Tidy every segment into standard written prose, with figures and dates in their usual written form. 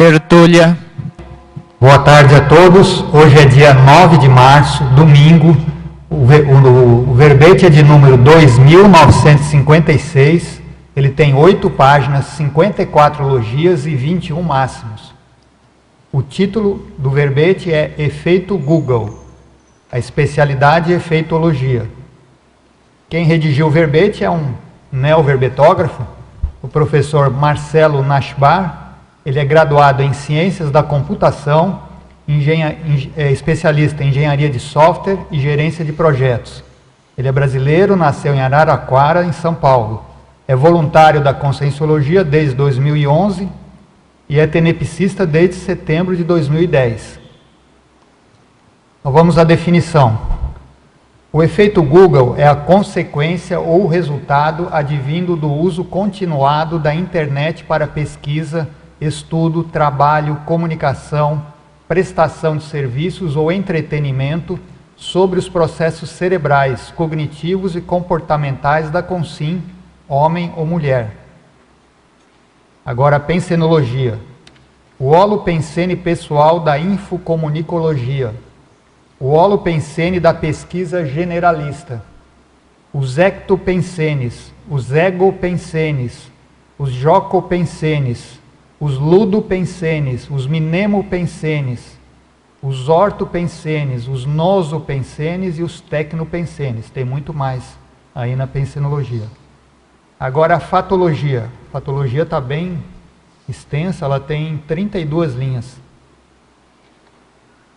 tertúlia. Boa tarde a todos. Hoje é dia 9 de março, domingo. O verbete é de número 2956. Ele tem 8 páginas, 54 logias e 21 máximos. O título do verbete é Efeito Google. A especialidade é efeitologia. Quem redigiu o verbete é um neoverbetógrafo, o professor Marcelo Nashbar. Ele é graduado em Ciências da Computação, especialista em Engenharia de Software e Gerência de Projetos. Ele é brasileiro, nasceu em Araraquara, em São Paulo. É voluntário da Conscienciologia desde 2011 e é tenepsista desde setembro de 2010. Então vamos à definição. O efeito Google é a consequência ou resultado advindo do uso continuado da internet para pesquisa, estudo, trabalho, comunicação, prestação de serviços ou entretenimento sobre os processos cerebrais, cognitivos e comportamentais da consciência, homem ou mulher. Agora a pensenologia. O holopensene pessoal da infocomunicologia. O holopensene da pesquisa generalista. Os ectopensenes, os egopensenes, os jocopensenes, os ludopensenes, os mnemopensenes, os ortopensenes, os nosopensenes e os tecnopensenes. Tem muito mais aí na pensenologia. Agora a fatologia. A fatologia está bem extensa, ela tem 32 linhas.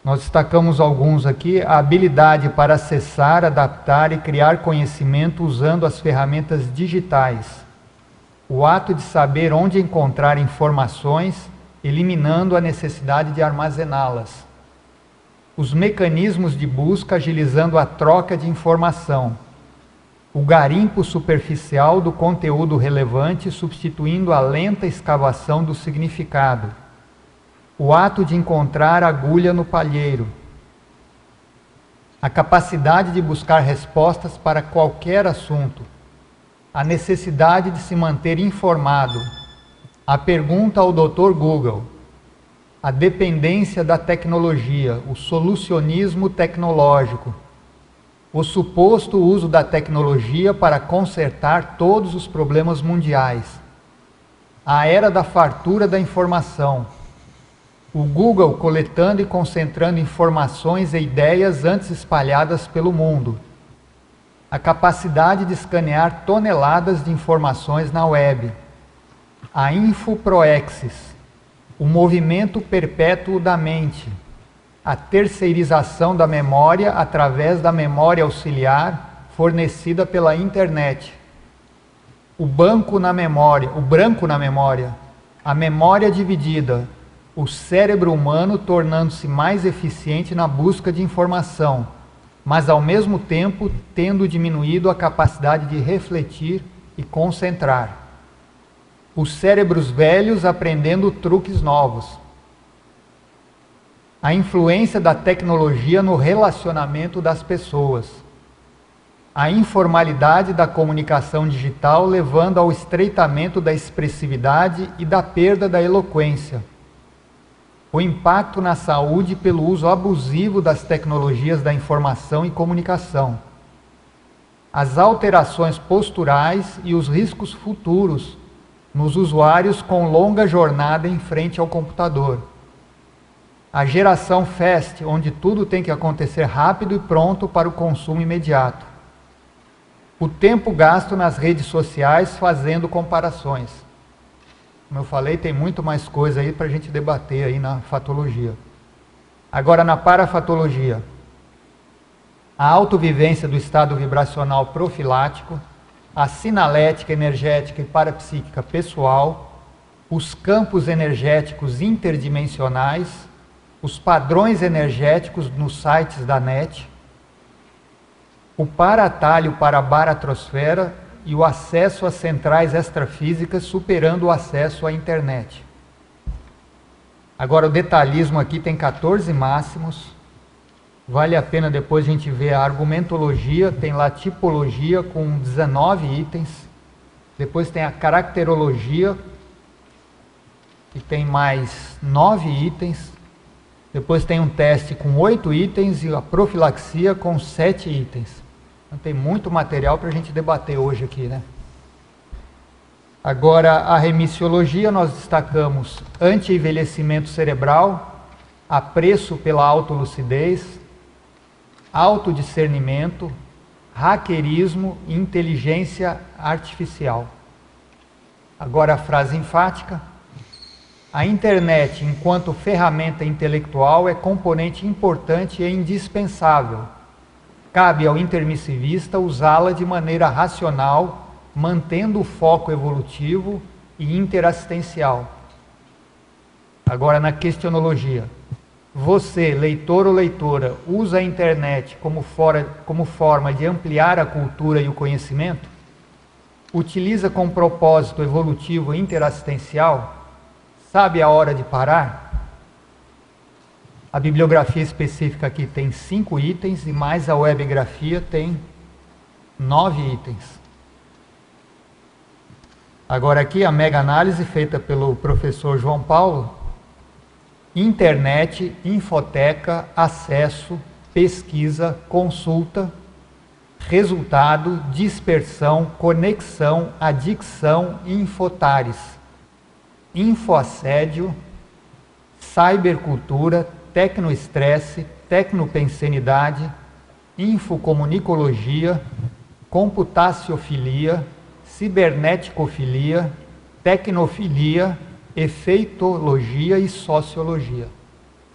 Nós destacamos alguns aqui. A habilidade para acessar, adaptar e criar conhecimento usando as ferramentas digitais. O ato de saber onde encontrar informações, eliminando a necessidade de armazená-las. Os mecanismos de busca agilizando a troca de informação. O garimpo superficial do conteúdo relevante substituindo a lenta escavação do significado. O ato de encontrar agulha no palheiro. A capacidade de buscar respostas para qualquer assunto. A necessidade de se manter informado, a pergunta ao Dr. Google, a dependência da tecnologia, o solucionismo tecnológico, o suposto uso da tecnologia para consertar todos os problemas mundiais, a era da fartura da informação, o Google coletando e concentrando informações e ideias antes espalhadas pelo mundo, a capacidade de escanear toneladas de informações na web, a infoproexis, o movimento perpétuo da mente, a terceirização da memória através da memória auxiliar fornecida pela internet, o branco na memória, a memória dividida, o cérebro humano tornando-se mais eficiente na busca de informação, mas ao mesmo tempo tendo diminuído a capacidade de refletir e concentrar. Os cérebros velhos aprendendo truques novos. A influência da tecnologia no relacionamento das pessoas. A informalidade da comunicação digital levando ao estreitamento da expressividade e da perda da eloquência. O impacto na saúde pelo uso abusivo das tecnologias da informação e comunicação. As alterações posturais e os riscos futuros nos usuários com longa jornada em frente ao computador. A geração fast, onde tudo tem que acontecer rápido e pronto para o consumo imediato. O tempo gasto nas redes sociais fazendo comparações. Como eu falei, tem muito mais coisa aí para a gente debater aí na fatologia. Agora, na parafatologia, a autovivência do estado vibracional profilático, a sinalética, energética e parapsíquica pessoal, os campos energéticos interdimensionais, os padrões energéticos nos sites da NET, o para-atalho para a baratrosfera e o acesso às centrais extrafísicas superando o acesso à internet. Agora o detalhismo aqui tem 14 máximos, vale a pena depois a gente ver a argumentologia, tem lá tipologia com 19 itens, depois tem a caracterologia, que tem mais 9 itens. Depois tem um teste com 8 itens e a profilaxia com 7 itens. Então tem muito material para a gente debater hoje aqui, né? Agora, a remissiologia, nós destacamos anti-envelhecimento cerebral, apreço pela autolucidez, autodiscernimento, hackerismo e inteligência artificial. Agora a frase enfática. A internet, enquanto ferramenta intelectual, é componente importante e indispensável. Cabe ao intermissivista usá-la de maneira racional, mantendo o foco evolutivo e interassistencial. Agora, na questionologia. Você, leitor ou leitora, usa a internet como forma de ampliar a cultura e o conhecimento? Utiliza com propósito evolutivo e interassistencial? Sabe a hora de parar? A bibliografia específica aqui tem 5 itens e mais a webgrafia tem 9 itens. Agora aqui a mega análise feita pelo professor João Paulo. Internet, infoteca, acesso, pesquisa, consulta, resultado, dispersão, conexão, adicção e infotares. Infoassédio, cybercultura, tecnoestresse, tecnopensenidade, infocomunicologia, computaciofilia, ciberneticofilia, tecnofilia, efeitologia e sociologia.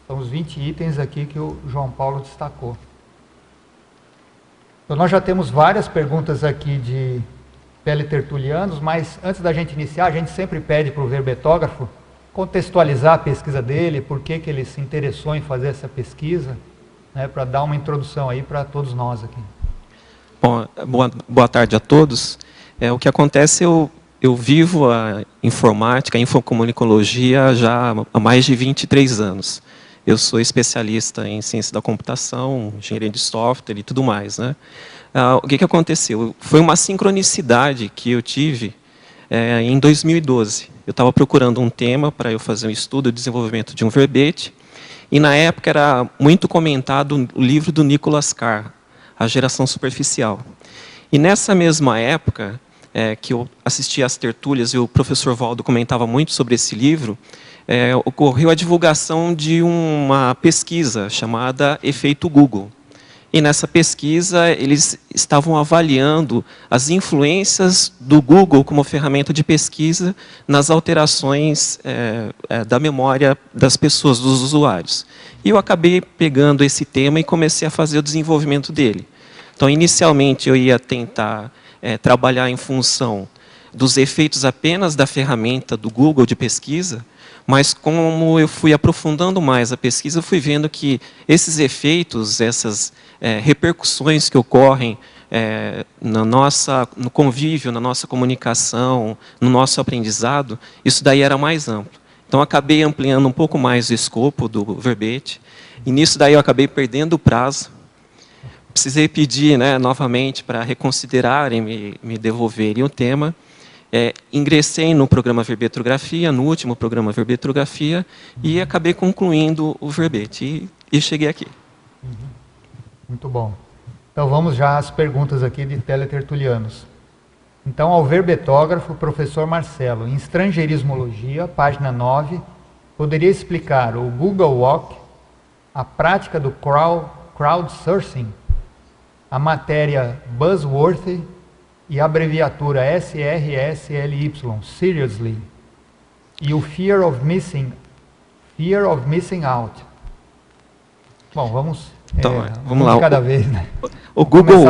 São os 20 itens aqui que o João Paulo destacou. Então nós já temos várias perguntas aqui de teletertulianos, mas antes da gente iniciar, a gente sempre pede para o verbetógrafo contextualizar a pesquisa dele, por que ele se interessou em fazer essa pesquisa, né, para dar uma introdução aí para todos nós aqui. Bom, boa tarde a todos. O que acontece, eu vivo a informática, a infocomunicologia já há mais de 23 anos. Eu sou especialista em ciência da computação, engenharia de software e tudo mais, né? O que aconteceu? Foi uma sincronicidade que eu tive em 2012. Eu estava procurando um tema para eu fazer um estudo de desenvolvimento de um verbete, e na época era muito comentado o livro do Nicholas Carr, A Geração Superficial. E nessa mesma época, que eu assistia às tertúlias e o professor Valdo comentava muito sobre esse livro, ocorreu a divulgação de uma pesquisa chamada Efeito Google. E nessa pesquisa, eles estavam avaliando as influências do Google como ferramenta de pesquisa nas alterações da memória das pessoas, dos usuários. E eu acabei pegando esse tema e comecei a fazer o desenvolvimento dele. Então, inicialmente, eu ia tentar trabalhar em função dos efeitos apenas da ferramenta do Google de pesquisa, mas como eu fui aprofundando mais a pesquisa, eu fui vendo que esses efeitos, essas repercussões que ocorrem no convívio, na nossa comunicação, no nosso aprendizado, isso daí era mais amplo. Então, acabei ampliando um pouco mais o escopo do verbete, e nisso daí eu acabei perdendo o prazo. Precisei pedir, novamente para reconsiderarem, me devolverem o tema. Ingressei no programa Verbetrografia, no último programa Verbetrografia, e acabei concluindo o verbete, e cheguei aqui. Muito bom. Então vamos já às perguntas aqui de teletertulianos. Então, ao verbetógrafo, professor Marcelo, em Estrangeirismologia, página 9, poderia explicar o Google Walk, a prática do crowdsourcing, a matéria buzzworthy e a abreviatura SRSLY, seriously, e o fear of missing out. Bom, vamos lá. De cada vez, né? O Google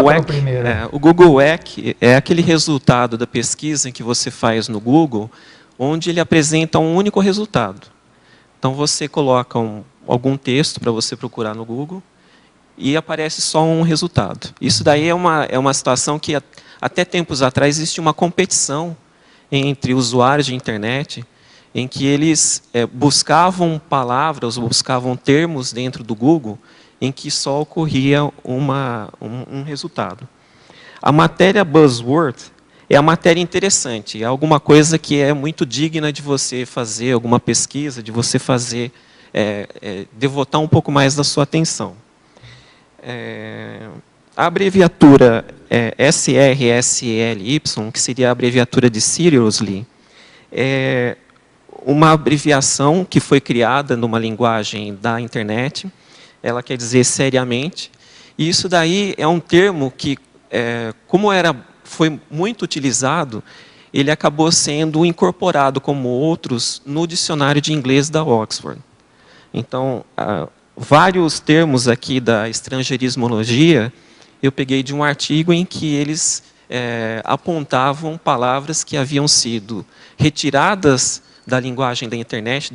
Walk é aquele resultado da pesquisa que você faz no Google, onde ele apresenta um único resultado. Então, você coloca algum texto para você procurar no Google e aparece só um resultado. Isso daí é uma situação que, até tempos atrás, existe uma competição entre usuários de internet, em que eles buscavam palavras, buscavam termos dentro do Google, em que só ocorria um resultado. A matéria buzzword, é a matéria interessante, é alguma coisa que é muito digna de você fazer, alguma pesquisa, de você fazer, devotar um pouco mais da sua atenção. A abreviatura SRSLY, que seria a abreviatura de Seriously, é uma abreviação que foi criada numa linguagem da internet. Ela quer dizer seriamente. E isso daí é um termo que, como foi muito utilizado, ele acabou sendo incorporado, como outros, no dicionário de inglês da Oxford. Então, vários termos aqui da estrangeirismologia, eu peguei de um artigo em que eles apontavam palavras que haviam sido retiradas da linguagem da internet,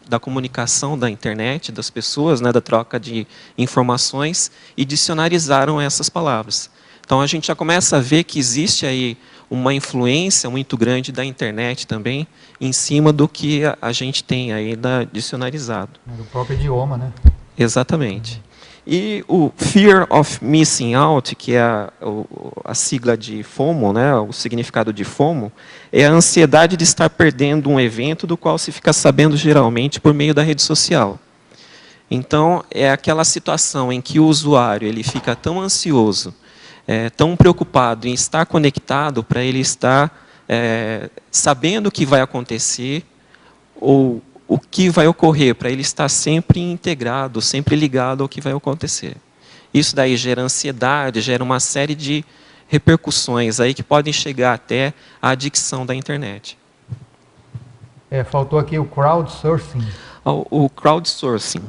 da comunicação da internet, das pessoas, né, da troca de informações, e dicionarizaram essas palavras. Então, a gente já começa a ver que existe aí uma influência muito grande da internet também, em cima do que a gente tem aí dicionarizado. Do próprio idioma, né? Exatamente. E o Fear of Missing Out, que é a sigla de FOMO, né, o significado de FOMO, é a ansiedade de estar perdendo um evento do qual se fica sabendo geralmente por meio da rede social. Então, é aquela situação em que o usuário ele fica tão ansioso, tão preocupado em estar conectado para ele estar sabendo o que vai acontecer ou o que vai ocorrer, para ele estar sempre integrado, sempre ligado ao que vai acontecer. Isso daí gera ansiedade, gera uma série de repercussões aí que podem chegar até a adicção da internet. Faltou aqui o crowdsourcing. O crowdsourcing.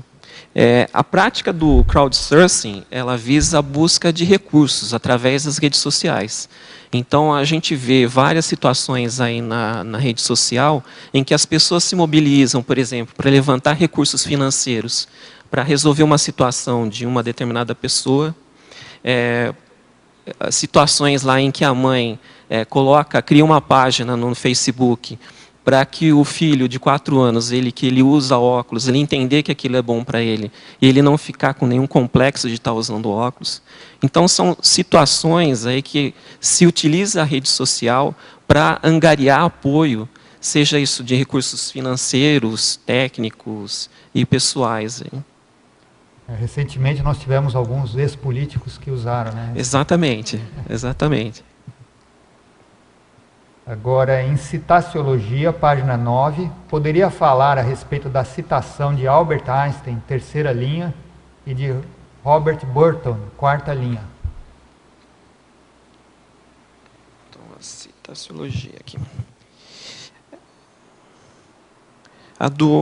A prática do crowdsourcing, ela visa a busca de recursos através das redes sociais. Então, a gente vê várias situações aí na rede social em que as pessoas se mobilizam, por exemplo, para levantar recursos financeiros, para resolver uma situação de uma determinada pessoa. Situações lá em que a mãe cria uma página no Facebook para que o filho de 4 anos, que ele usa óculos, ele entender que aquilo é bom para ele, e ele não ficar com nenhum complexo de estar usando óculos. Então, são situações aí que se utiliza a rede social para angariar apoio, seja isso de recursos financeiros, técnicos e pessoais. Recentemente, nós tivemos alguns ex-políticos que usaram, né? Exatamente, exatamente. Agora, em Citaciologia, página 9, poderia falar a respeito da citação de Albert Einstein, terceira linha, e de Robert Burton, quarta linha. Então, a citaciologia aqui.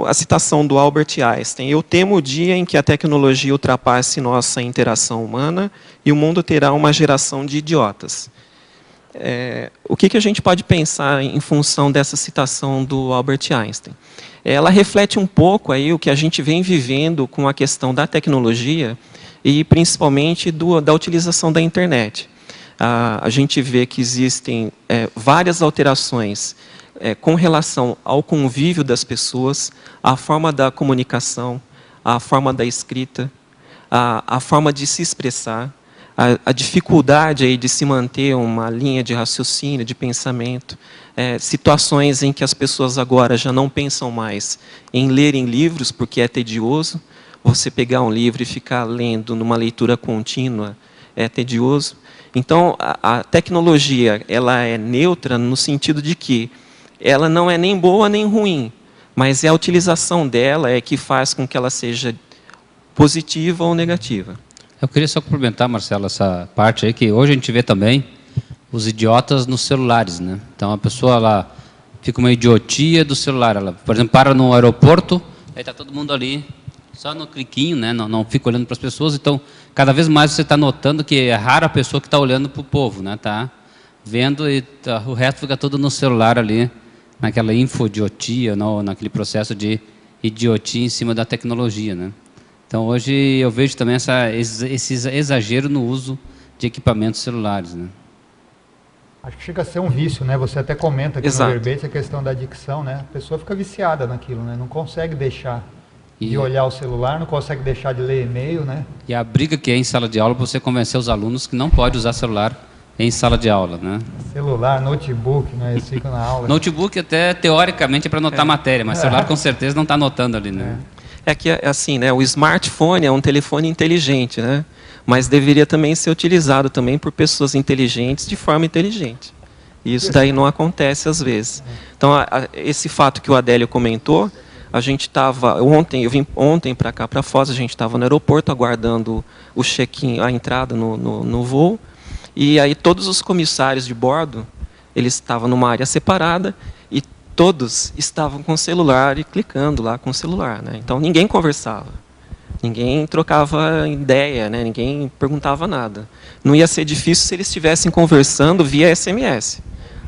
A citação do Albert Einstein. Eu temo o dia em que a tecnologia ultrapasse nossa interação humana e o mundo terá uma geração de idiotas. O que a gente pode pensar em função dessa citação do Albert Einstein? Ela reflete um pouco aí o que a gente vem vivendo com a questão da tecnologia e principalmente da utilização da internet. A gente vê que existem várias alterações com relação ao convívio das pessoas, à forma da comunicação, à forma da escrita, à forma de se expressar, a dificuldade aí de se manter uma linha de raciocínio, de pensamento, situações em que as pessoas agora já não pensam mais em lerem livros, porque é tedioso. Você pegar um livro e ficar lendo numa leitura contínua é tedioso. Então, a tecnologia ela é neutra no sentido de que ela não é nem boa nem ruim, mas é a utilização dela que faz com que ela seja positiva ou negativa. Eu queria só complementar, Marcelo, essa parte aí, que hoje a gente vê também os idiotas nos celulares, né? Então, a pessoa lá fica uma idiotia do celular. Ela, por exemplo, para no aeroporto, aí está todo mundo ali, só no cliquinho, né? Não fica olhando para as pessoas. Então, cada vez mais você está notando que é rara a pessoa que está olhando para o povo, né? Tá vendo e o resto fica todo no celular ali, naquela infodiotia, naquele processo de idiotia em cima da tecnologia, né? Então, hoje eu vejo também esse exagero no uso de equipamentos celulares, né? Acho que chega a ser um vício, né? Você até comenta aqui Exato. no verbete a questão da adicção, né? A pessoa fica viciada naquilo, né? Não consegue deixar de olhar o celular, não consegue deixar de ler e-mail, né? E a briga que é em sala de aula para você convencer os alunos que não pode usar celular em sala de aula, né? Celular, notebook, né? Eles ficam na aula. Notebook até teoricamente é para anotar matéria, mas celular com certeza não está anotando ali, né? É que assim, né? O smartphone é um telefone inteligente, né? Mas deveria também ser utilizado também por pessoas inteligentes de forma inteligente. E isso daí não acontece às vezes. Então, esse fato que o Adélio comentou, a gente estava eu vim ontem para cá, para Foz, a gente estava no aeroporto aguardando o check-in, a entrada no voo, e aí todos os comissários de bordo, eles estavam numa área separada e todos estavam com o celular e clicando lá com o celular, né? Então ninguém conversava, ninguém trocava ideia, né? Ninguém perguntava nada. Não ia ser difícil se eles estivessem conversando via SMS,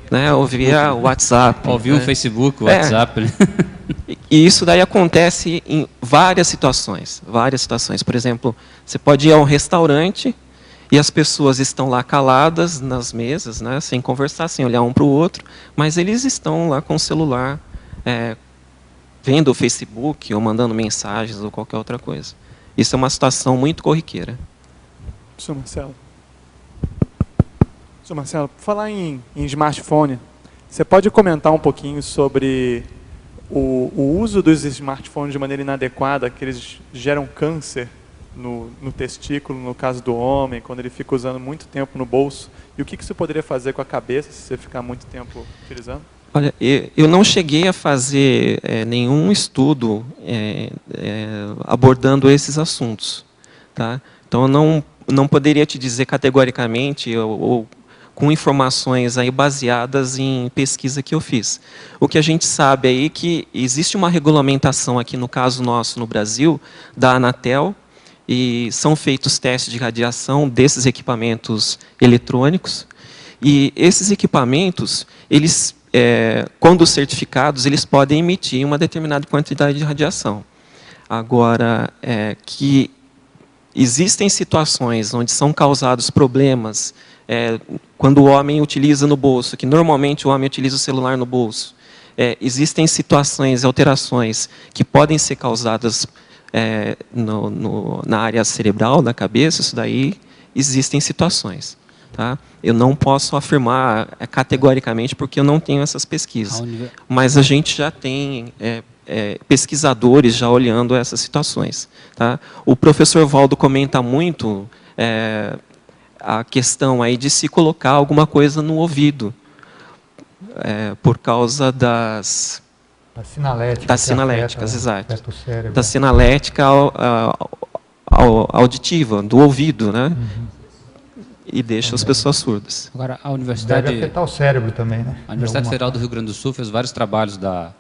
né? Ou via WhatsApp. Ou via um Facebook, WhatsApp. E isso daí acontece em várias situações. Por exemplo, você pode ir a um restaurante e as pessoas estão lá caladas nas mesas, né, sem conversar, sem olhar um para o outro, mas eles estão lá com o celular, vendo o Facebook ou mandando mensagens ou qualquer outra coisa. Isso é uma situação muito corriqueira. Professor Marcelo, por falar em smartphone, você pode comentar um pouquinho sobre o uso dos smartphones de maneira inadequada, que eles geram câncer no testículo, no caso do homem, quando ele fica usando muito tempo no bolso, e o que você poderia fazer com a cabeça se você ficar muito tempo utilizando? Olha, eu não cheguei a fazer nenhum estudo abordando esses assuntos, tá? Então eu não poderia te dizer categoricamente ou com informações aí baseadas em pesquisa que eu fiz. O que a gente sabe aí é que existe uma regulamentação aqui, no caso nosso, no Brasil, da Anatel, e são feitos testes de radiação desses equipamentos eletrônicos, e esses equipamentos, eles, quando certificados, eles podem emitir uma determinada quantidade de radiação. Agora, que existem situações onde são causados problemas, quando o homem utiliza no bolso, que normalmente o homem utiliza o celular no bolso, existem situações, alterações que podem ser causadas na área cerebral, da cabeça, isso daí existem situações. Tá? Eu não posso afirmar categoricamente porque eu não tenho essas pesquisas, mas a gente já tem pesquisadores já olhando essas situações. Tá? O professor Valdo comenta muito a questão aí de se colocar alguma coisa no ouvido, por causa das sinaléticas, exato. Da sinalética auditiva, do ouvido, né? Uhum. E deixa as pessoas surdas. Agora, a universidade... Deve afetar o cérebro também, né? A Universidade Federal do Rio Grande do Sul fez vários trabalhos da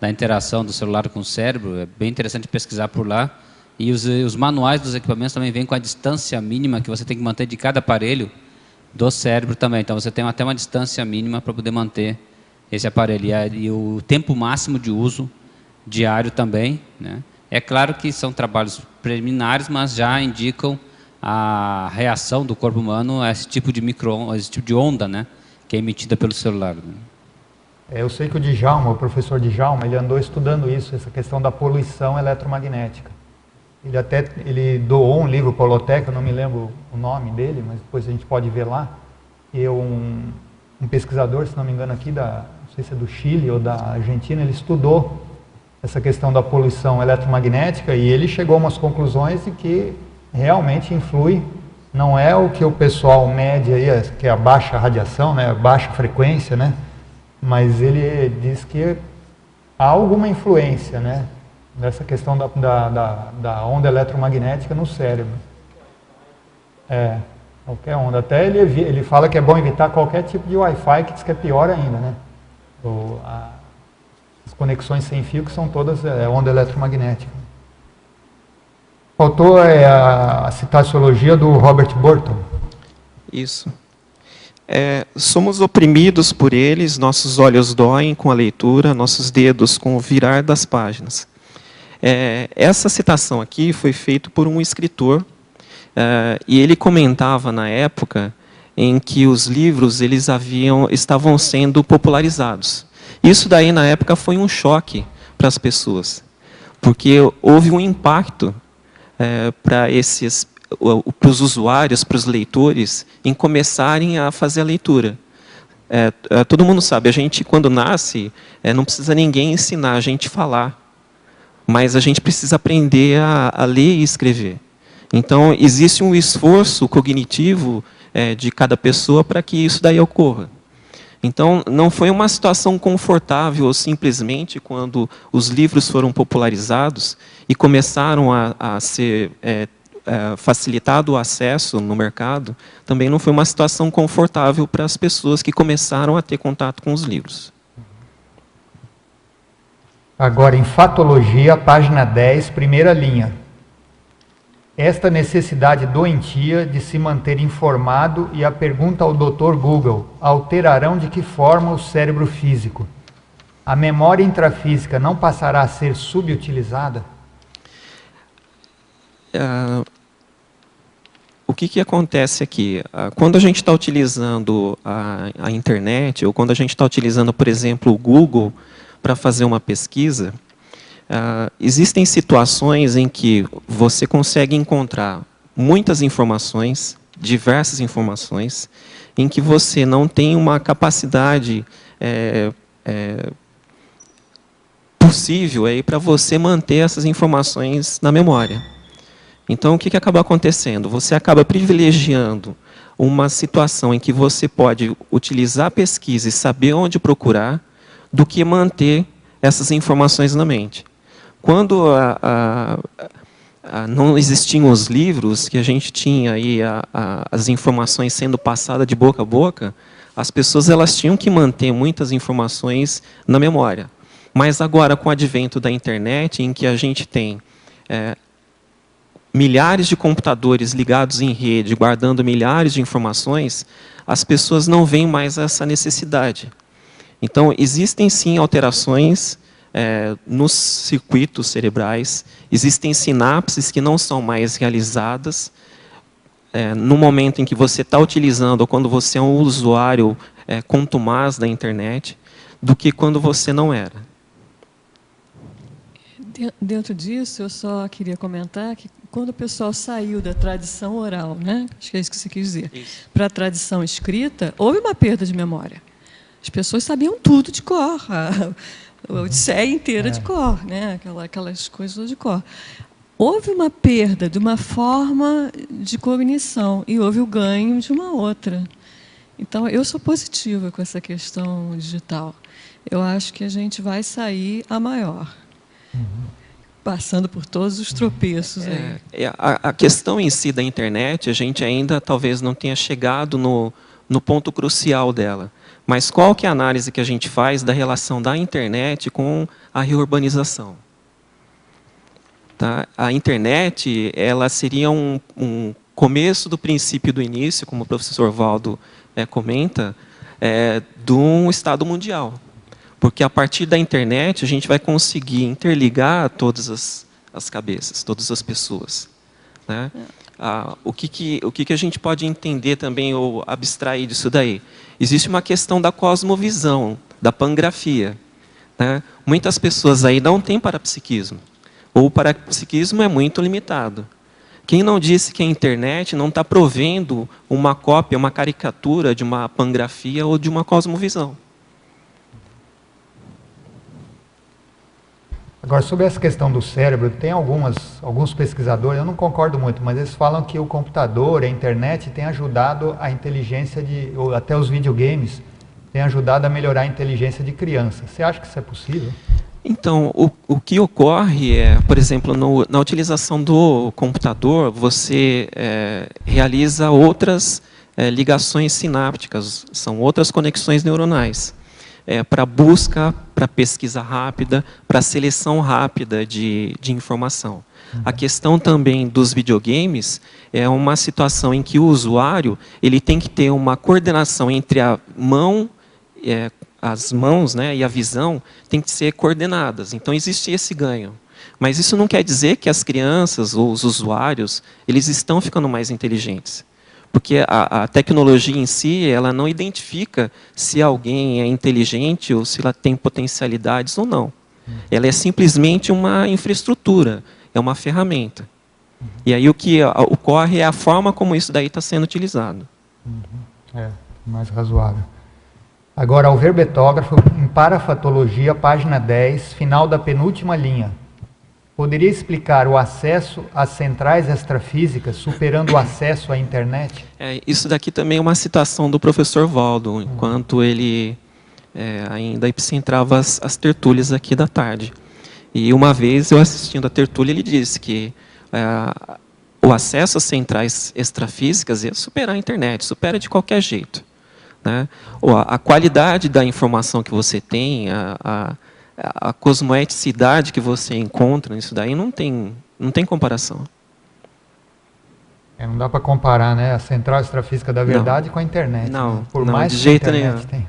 interação do celular com o cérebro, é bem interessante pesquisar por lá. E os manuais dos equipamentos também vêm com a distância mínima que você tem que manter de cada aparelho do cérebro também. Então, você tem até uma distância mínima para poder manter esse aparelho. E o tempo máximo de uso diário também, né? É claro que são trabalhos preliminares, mas já indicam a reação do corpo humano a esse tipo de onda, né? Que é emitida pelo celular. Né? Eu sei que o Djalma, o professor Djalma, ele andou estudando isso, essa questão da poluição eletromagnética. Ele doou um livro para a Holoteca, eu não me lembro o nome dele, mas depois a gente pode ver lá. E um pesquisador, se não me engano, aqui, não sei se é do Chile ou da Argentina, ele estudou essa questão da poluição eletromagnética e ele chegou a umas conclusões de que realmente influi, não é o que o pessoal mede aí, que é a baixa radiação, né, a baixa frequência, né, mas ele diz que há alguma influência, né, nessa questão da onda eletromagnética no cérebro. Qualquer onda. Até ele fala que é bom evitar qualquer tipo de Wi-Fi, que diz que é pior ainda, né? As conexões sem fio, que são todas onda eletromagnética. Faltou a citaciologia do Robert Burton. Isso. Somos oprimidos por eles, nossos olhos doem com a leitura, nossos dedos com o virar das páginas. Essa citação aqui foi feita por um escritor, e ele comentava na época em que os livros estavam sendo popularizados. Isso daí na época foi um choque para as pessoas, porque houve um impacto para para os usuários, para os leitores, em começarem a fazer a leitura. Todo mundo sabe, a gente, quando nasce, não precisa ninguém ensinar a gente a falar, mas a gente precisa aprender a ler e escrever. Então, existe um esforço cognitivo de cada pessoa para que isso daí ocorra. Então, não foi uma situação confortável simplesmente quando os livros foram popularizados e começaram a ser facilitado o acesso no mercado, também não foi uma situação confortável para as pessoas que começaram a ter contato com os livros. Agora, em Fatologia, página 10, primeira linha. Esta necessidade doentia de se manter informado e a pergunta ao Dr. Google alterarão de que forma o cérebro físico? A memória intrafísica não passará a ser subutilizada? O que acontece aqui? Quando a gente está utilizando a internet, ou quando a gente está utilizando, por exemplo, o Google para fazer uma pesquisa, existem situações em que você consegue encontrar muitas informações, diversas informações, em que você não tem uma capacidade possível para você manter essas informações na memória. Então, o que acaba acontecendo? Você acaba privilegiando uma situação em que você pode utilizar a pesquisa e saber onde procurar, do que manter essas informações na mente. Quando não existiam os livros, que a gente tinha aí as informações sendo passadas de boca a boca, as pessoas elas tinham que manter muitas informações na memória. Mas agora, com o advento da internet, em que a gente tem milhares de computadores ligados em rede, guardando milhares de informações, as pessoas não veem mais essa necessidade. Então, existem sim alterações nos circuitos cerebrais, existem sinapses que não são mais realizadas no momento em que você está utilizando, ou quando você é um usuário contumaz da internet, do que quando você não era. Dentro disso, eu só queria comentar que quando o pessoal saiu da tradição oral, né, acho que é isso que você quis dizer, para a tradição escrita, houve uma perda de memória. As pessoas sabiam tudo de cor, a Odisseia inteira de cor, né, aquelas coisas de cor. Houve uma perda de uma forma de cognição e houve o ganho de uma outra. Então, eu sou positiva com essa questão digital. Eu acho que a gente vai sair a maior. Passando por todos os tropeços. A questão em si da internet, a gente ainda talvez não tenha chegado no ponto crucial dela. Mas qual que é a análise que a gente faz da relação da internet com a reurbanização? Tá? A internet ela seria um começo do princípio do início, como o professor Valdo comenta, de um Estado mundial. Porque a partir da internet a gente vai conseguir interligar todas as cabeças, todas as pessoas. Né? O que a gente pode entender também ou abstrair disso daí? Existe uma questão da cosmovisão, da pangrafia. Né? Muitas pessoas aí não têm parapsiquismo. Ou o parapsiquismo é muito limitado. Quem não disse que a internet não está provendo uma cópia, uma caricatura de uma pangrafia ou de uma cosmovisão? Agora, sobre essa questão do cérebro, tem alguns pesquisadores, eu não concordo muito, mas eles falam que o computador, a internet, tem ajudado a inteligência ou até os videogames, tem ajudado a melhorar a inteligência de criança. Você acha que isso é possível? Então, o que ocorre por exemplo, na utilização do computador, você realiza outras ligações sinápticas, são outras conexões neuronais. Para busca, para pesquisa rápida, para seleção rápida de informação. A questão também dos videogames é uma situação em que o usuário ele tem que ter uma coordenação entre a mão, as mãos, né, e a visão tem que ser coordenadas. Então, existe esse ganho. Mas isso não quer dizer que as crianças ou os usuários eles estão ficando mais inteligentes. Porque a tecnologia em si, ela não identifica se alguém é inteligente ou se ela tem potencialidades ou não. Ela é simplesmente uma infraestrutura, é uma ferramenta. E aí o que ocorre é a forma como isso daí está sendo utilizado. Mais razoável. Agora, ao verbetógrafo, em parafatologia, página 10, final da penúltima linha. Poderia explicar o acesso às centrais extrafísicas superando o acesso à internet? Isso daqui também é uma citação do professor Valdo, enquanto ele ainda epicentrava as tertúlias aqui da tarde. E uma vez, eu assistindo a tertúlia, ele disse que o acesso às centrais extrafísicas ia superar a internet, supera de qualquer jeito, né? A qualidade da informação que você tem, a cosmoeticidade que você encontra nisso daí não tem comparação. Não dá para comparar, né, a central extrafísica da verdade com a internet. Não, né? Por não, mais de que jeito a internet nenhum. tem.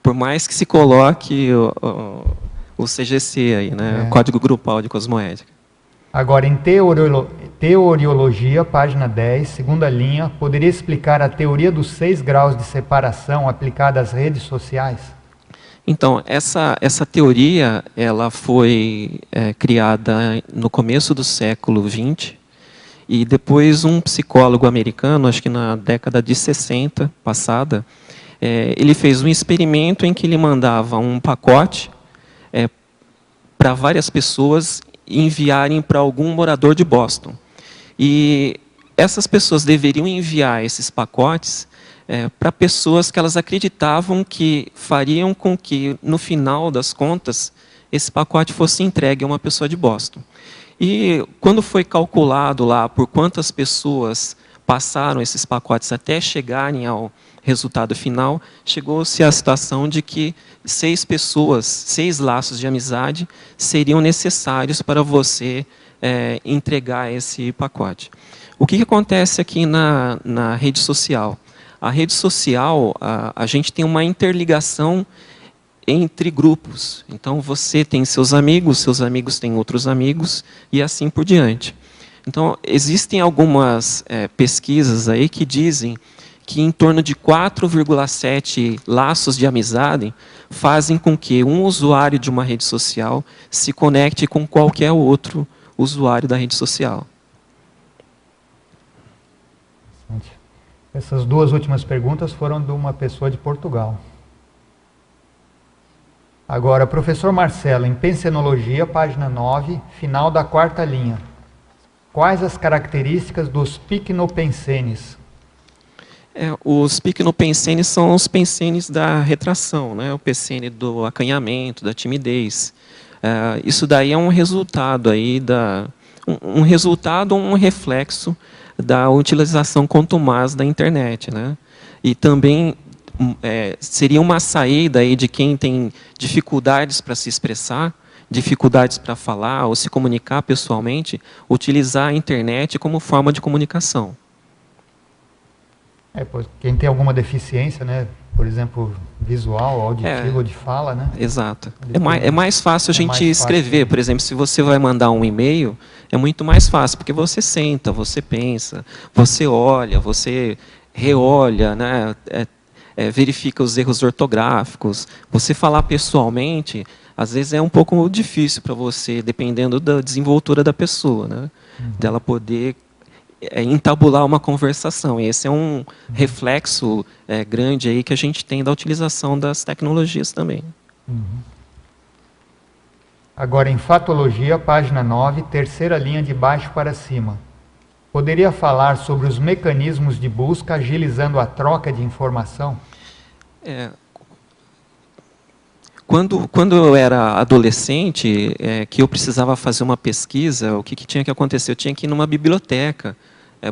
Por mais que se coloque o CGC aí, né, o Código Grupal de Cosmoética. Agora, em teoriologia, página 10, segunda linha, poderia explicar a teoria dos 6 graus de separação aplicada às redes sociais? Então, essa teoria ela foi criada no começo do século XX, e depois um psicólogo americano, acho que na década de 60 passada, ele fez um experimento em que ele mandava um pacote para várias pessoas enviarem para algum morador de Boston. E essas pessoas deveriam enviar esses pacotes para pessoas que elas acreditavam que fariam com que, no final das contas, esse pacote fosse entregue a uma pessoa de Boston. E quando foi calculado lá por quantas pessoas passaram esses pacotes até chegarem ao resultado final, chegou-se à situação de que 6 pessoas, 6 laços de amizade seriam necessários para você entregar esse pacote. O que acontece aqui na rede social? A rede social, a gente tem uma interligação entre grupos. Então, você tem seus amigos têm outros amigos, e assim por diante. Então, existem algumas pesquisas aí que dizem que em torno de 4,7 laços de amizade fazem com que um usuário de uma rede social se conecte com qualquer outro usuário da rede social. Essas 2 últimas perguntas foram de uma pessoa de Portugal. Agora, professor Marcelo, em pensenologia, página 9, final da 4ª linha. Quais as características dos picnopensenes? Os picnopensenes são os pensenes da retração, né? O pensene do acanhamento, da timidez. Isso daí é um resultado aí um resultado ou um reflexo da utilização contumaz da internet, né? E também seria uma saída aí de quem tem dificuldades para se expressar, dificuldades para falar ou se comunicar pessoalmente, utilizar a internet como forma de comunicação. Pois quem tem alguma deficiência, né? Por exemplo, visual, auditiva ou de fala, né? Exato. É mais fácil a gente escrever. Fácil. Por exemplo, se você vai mandar um e-mail, é muito mais fácil, porque você senta, você pensa, você olha, você reolha, né? Verifica os erros ortográficos. Você falar pessoalmente, às vezes é um pouco difícil para você, dependendo da desenvoltura da pessoa, né? Dela poder entabular uma conversação. E esse é um reflexo grande aí que a gente tem da utilização das tecnologias também. Agora, em fatologia, página 9, 3ª linha de baixo para cima. Poderia falar sobre os mecanismos de busca agilizando a troca de informação? Quando eu era adolescente, que eu precisava fazer uma pesquisa, o que tinha que acontecer? Eu tinha que ir numa biblioteca,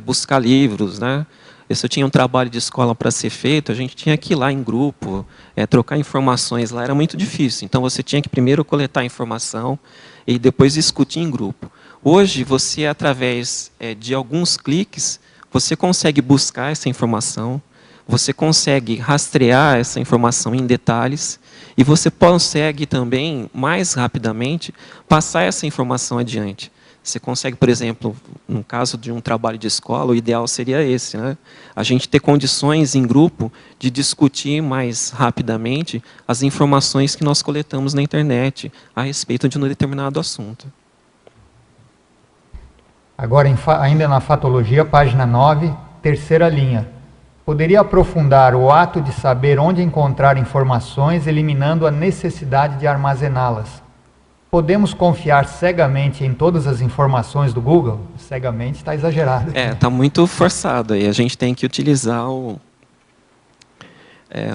buscar livros, né? Se eu tinha um trabalho de escola para ser feito, a gente tinha que ir lá em grupo, trocar informações lá, era muito difícil. Então, você tinha que primeiro coletar informação e depois discutir em grupo. Hoje, você, através de alguns cliques, você consegue buscar essa informação, você consegue rastrear essa informação em detalhes, e você consegue também, mais rapidamente, passar essa informação adiante. Você consegue, por exemplo, no caso de um trabalho de escola, o ideal seria esse, né? A gente ter condições em grupo de discutir mais rapidamente as informações que nós coletamos na internet a respeito de um determinado assunto. Agora, ainda na fatologia, página 9, terceira linha. Poderia aprofundar o ato de saber onde encontrar informações, eliminando a necessidade de armazená-las. Podemos confiar cegamente em todas as informações do Google? Cegamente está exagerado. Está muito forçado aí. A gente tem que utilizar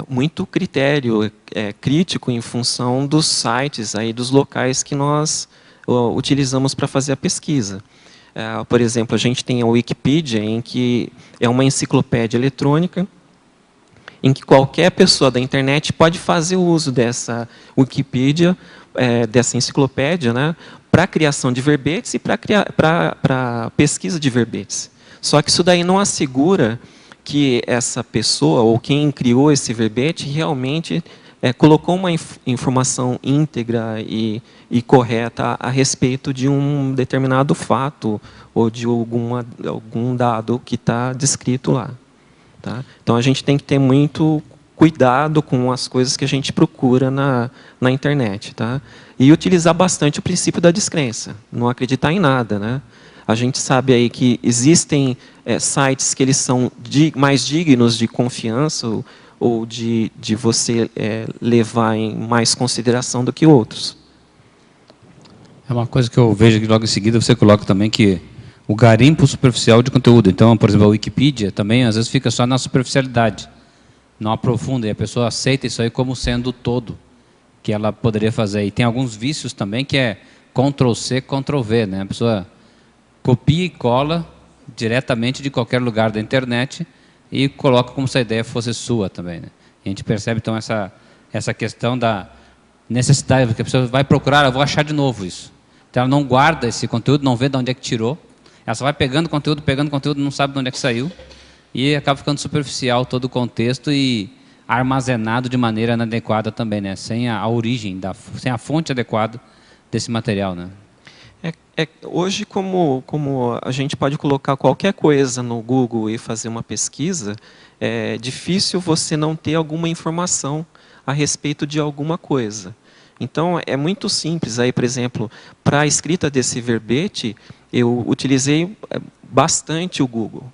muito critério crítico em função dos sites, aí, dos locais que nós utilizamos para fazer a pesquisa. Por exemplo, a gente tem a Wikipedia, em que é uma enciclopédia eletrônica, em que qualquer pessoa da internet pode fazer o uso dessa Wikipedia, dessa enciclopédia, né, para a criação de verbetes e para pesquisa de verbetes. Só que isso daí não assegura que essa pessoa, ou quem criou esse verbete, realmente colocou uma informação íntegra e correta a respeito de um determinado fato ou de algum dado que está descrito lá. Tá? Então, a gente tem que ter muito cuidado com as coisas que a gente procura na internet. Tá? E utilizar bastante o princípio da descrença, não acreditar em nada. Né? A gente sabe aí que existem sites que eles são mais dignos de confiança ou de você levar em mais consideração do que outros. É uma coisa que eu vejo que logo em seguida você coloca também que o garimpo superficial de conteúdo. Então, por exemplo, a Wikipedia também às vezes fica só na superficialidade, não aprofunda, e a pessoa aceita isso aí como sendo o todo que ela poderia fazer. E tem alguns vícios também que é Ctrl+C, Ctrl+V, né? A pessoa copia e cola diretamente de qualquer lugar da internet e coloca como se a ideia fosse sua também. Né? E a gente percebe, então, essa questão da necessidade, porque a pessoa vai procurar, eu vou achar de novo isso. Então, ela não guarda esse conteúdo, não vê de onde é que tirou. Ela só vai pegando conteúdo, não sabe de onde é que saiu. E acaba ficando superficial todo o contexto e armazenado de maneira inadequada também, né? Sem a origem, sem a fonte adequada desse material. Né? Hoje, como a gente pode colocar qualquer coisa no Google e fazer uma pesquisa, é difícil você não ter alguma informação a respeito de alguma coisa. Então, é muito simples. Aí, por exemplo, para a escrita desse verbete, eu utilizei bastante o Google.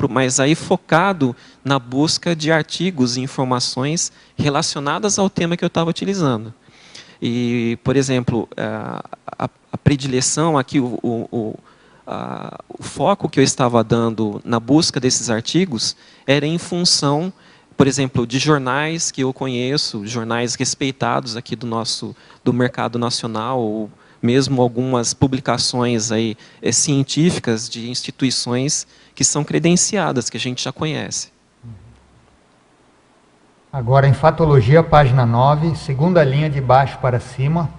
Mas aí focado na busca de artigos e informações relacionadas ao tema que eu estava utilizando. E, por exemplo, a predileção aqui, o foco que eu estava dando na busca desses artigos era em função, por exemplo, de jornais que eu conheço, jornais respeitados aqui do mercado nacional, ou mesmo algumas publicações aí, científicas de instituições que são credenciadas, que a gente já conhece. Agora, em fatologia, página 9, segunda linha de baixo para cima,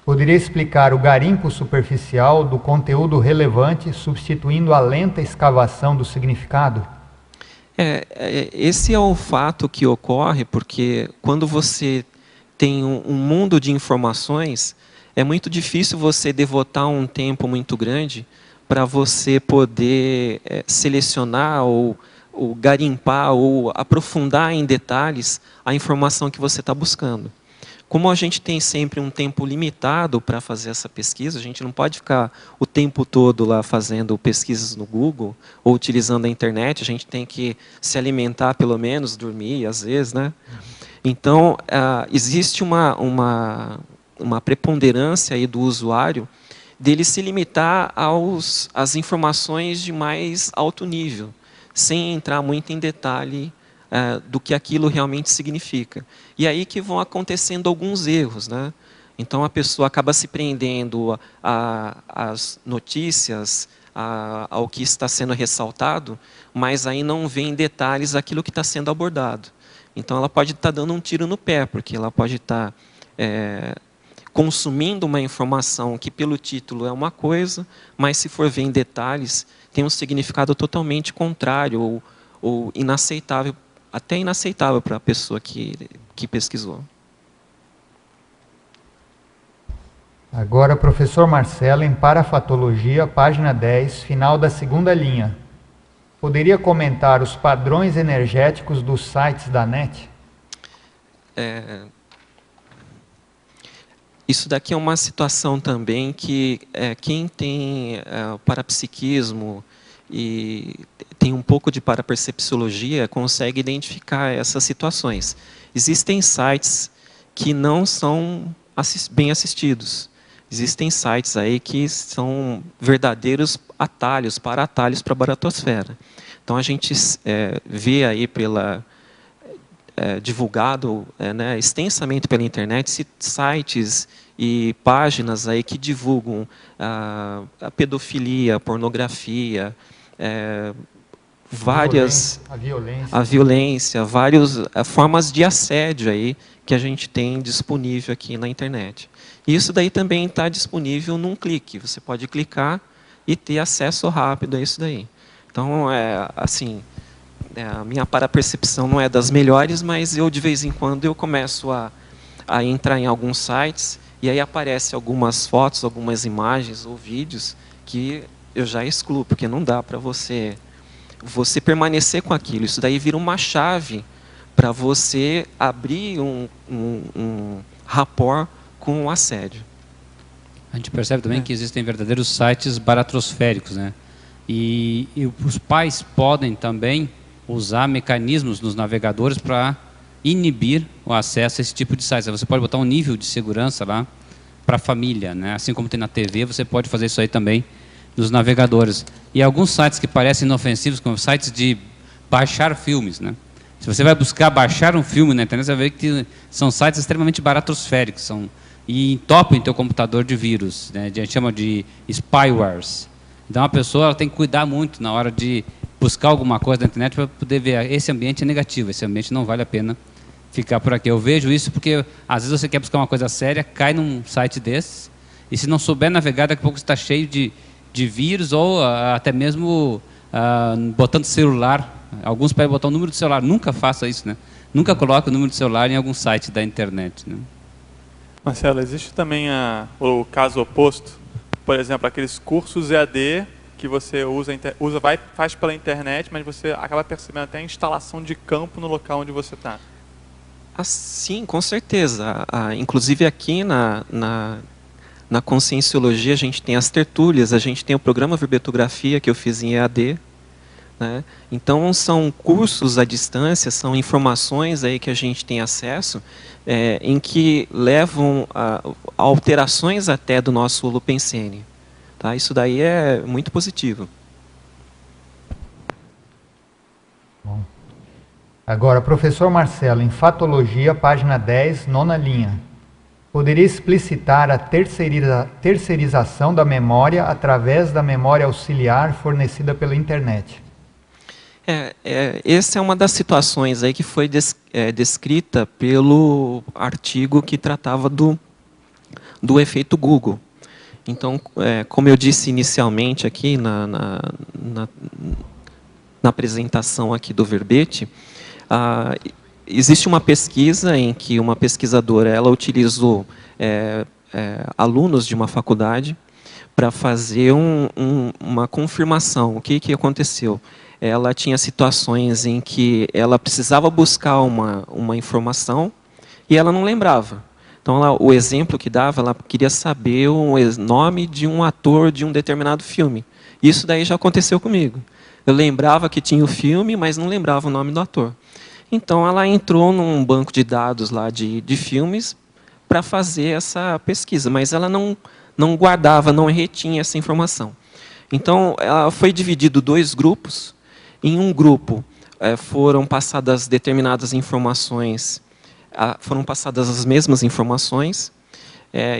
poderia explicar o garimpo superficial do conteúdo relevante, substituindo a lenta escavação do significado? Esse é o fato que ocorre, porque quando você tem um mundo de informações, é muito difícil você devotar um tempo muito grande para você poder selecionar ou garimpar ou aprofundar em detalhes a informação que você está buscando. Como a gente tem sempre um tempo limitado para fazer essa pesquisa, a gente não pode ficar o tempo todo lá fazendo pesquisas no Google ou utilizando a internet, a gente tem que se alimentar pelo menos, dormir às vezes, né? Então, existe uma preponderância aí do usuário dele se limitar às informações de mais alto nível, sem entrar muito em detalhe do que aquilo realmente significa. E aí que vão acontecendo alguns erros. Né? Então, a pessoa acaba se prendendo às notícias, ao que está sendo ressaltado, mas aí não vê em detalhes aquilo que está sendo abordado. Então, ela pode estar dando um tiro no pé, porque ela pode estar consumindo uma informação que, pelo título, é uma coisa, mas, se for ver em detalhes, tem um significado totalmente contrário ou inaceitável, até inaceitável para a pessoa que pesquisou. Agora, professor Marcelo, em Parafatologia, página 10, final da segunda linha. Poderia comentar os padrões energéticos dos sites da NET? Isso daqui é uma situação também que quem tem parapsiquismo e tem um pouco de parapercepciologia consegue identificar essas situações. Existem sites que não são bem assistidos. Existem sites aí que são verdadeiros atalhos para a baratosfera. Então a gente vê aí divulgado né, extensamente pela internet sites e páginas aí que divulgam a pedofilia, a pornografia, a violência, várias formas de assédio aí que a gente tem disponível aqui na internet. E isso daí também está disponível num clique. Você pode clicar e ter acesso rápido a isso daí. Então, assim, a minha parapercepção não é das melhores, mas eu, de vez em quando, eu começo a entrar em alguns sites e aí aparecem algumas fotos, algumas imagens ou vídeos que eu já excluo, porque não dá para você permanecer com aquilo. Isso daí vira uma chave para você abrir um rapport com o assédio. A gente percebe também que existem verdadeiros sites baratrosféricos, né? E os pais podem também usar mecanismos nos navegadores para inibir o acesso a esse tipo de sites. Você pode botar um nível de segurança lá para a família, né? Assim como tem na TV, você pode fazer isso aí também nos navegadores. E alguns sites que parecem inofensivos, como sites de baixar filmes, né? Se você vai buscar baixar um filme na internet, você vai ver que são sites extremamente baratrosféricos, e entopem teu computador de vírus, né? A gente chama de spywares. Então a pessoa tem que cuidar muito na hora de buscar alguma coisa na internet para poder ver, esse ambiente é negativo, esse ambiente não vale a pena ficar por aqui. Eu vejo isso porque às vezes você quer buscar uma coisa séria, cai num site desses, e se não souber navegar, daqui a pouco você está cheio de vírus, ou até mesmo botando celular. Alguns podem botar o número do celular. Nunca faça isso, né? Nunca coloque o número do celular em algum site da internet, né? Marcelo, existe também o caso oposto. Por exemplo, aqueles cursos EAD que você faz pela internet, mas você acaba percebendo até a instalação de campo no local onde você está. Sim, com certeza. Inclusive aqui na Conscienciologia a gente tem as tertúlias, a gente tem o programa Verbetografia que eu fiz em EAD. Né? Então são cursos à distância, são informações aí que a gente tem acesso, em que levam a alterações até do nosso holopensene. Tá? Isso daí é muito positivo. Bom. Agora, professor Marcelo, em Fatologia, página 10, nona linha. Poderia explicitar a terceirização da memória através da memória auxiliar fornecida pela internet? Essa é uma das situações aí que foi descrita pelo artigo que tratava do efeito Google. Então, como eu disse inicialmente aqui na apresentação aqui do verbete, existe uma pesquisa em que uma pesquisadora ela utilizou alunos de uma faculdade para fazer uma confirmação. O que aconteceu? Ela tinha situações em que ela precisava buscar uma informação e ela não lembrava. Então, o exemplo que dava, ela queria saber o nome de um ator de um determinado filme. Isso daí já aconteceu comigo. Eu lembrava que tinha o filme, mas não lembrava o nome do ator. Então, ela entrou num banco de dados lá de filmes para fazer essa pesquisa, mas ela não guardava, não retinha essa informação. Então, ela foi dividido 2 grupos. Em um grupo foram passadas determinadas informações, foram passadas as mesmas informações,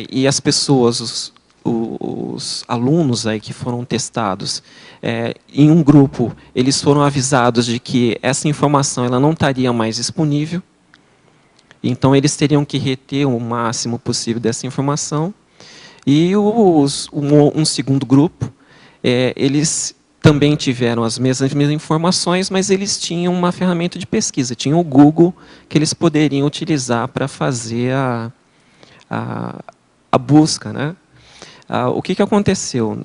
e as pessoas, os alunos aí que foram testados, em um grupo eles foram avisados de que essa informação ela não estaria mais disponível, então eles teriam que reter o máximo possível dessa informação, e um segundo grupo, eles também tiveram as mesmas informações, mas eles tinham uma ferramenta de pesquisa, tinham o Google que eles poderiam utilizar para fazer a busca, né? O que aconteceu?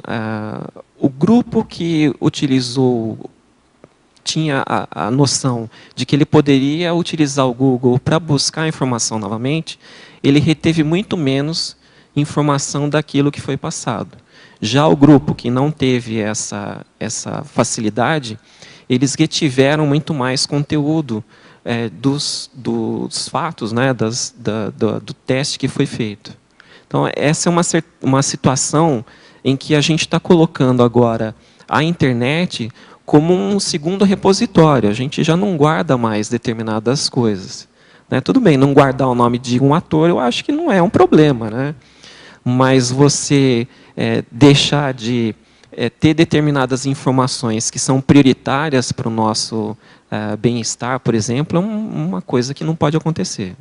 O grupo que utilizou, tinha a noção de que ele poderia utilizar o Google para buscar a informação novamente, ele reteve muito menos informação daquilo que foi passado. Já o grupo que não teve essa facilidade, eles retiveram muito mais conteúdo dos fatos, né, do teste que foi feito. Então, essa é uma situação em que a gente está colocando agora a internet como um segundo repositório. A gente já não guarda mais determinadas coisas. Né? Tudo bem, não guardar o nome de um ator, eu acho que não é um problema. Né? Mas você deixar de ter determinadas informações que são prioritárias para o nosso bem-estar, por exemplo, é uma coisa que não pode acontecer.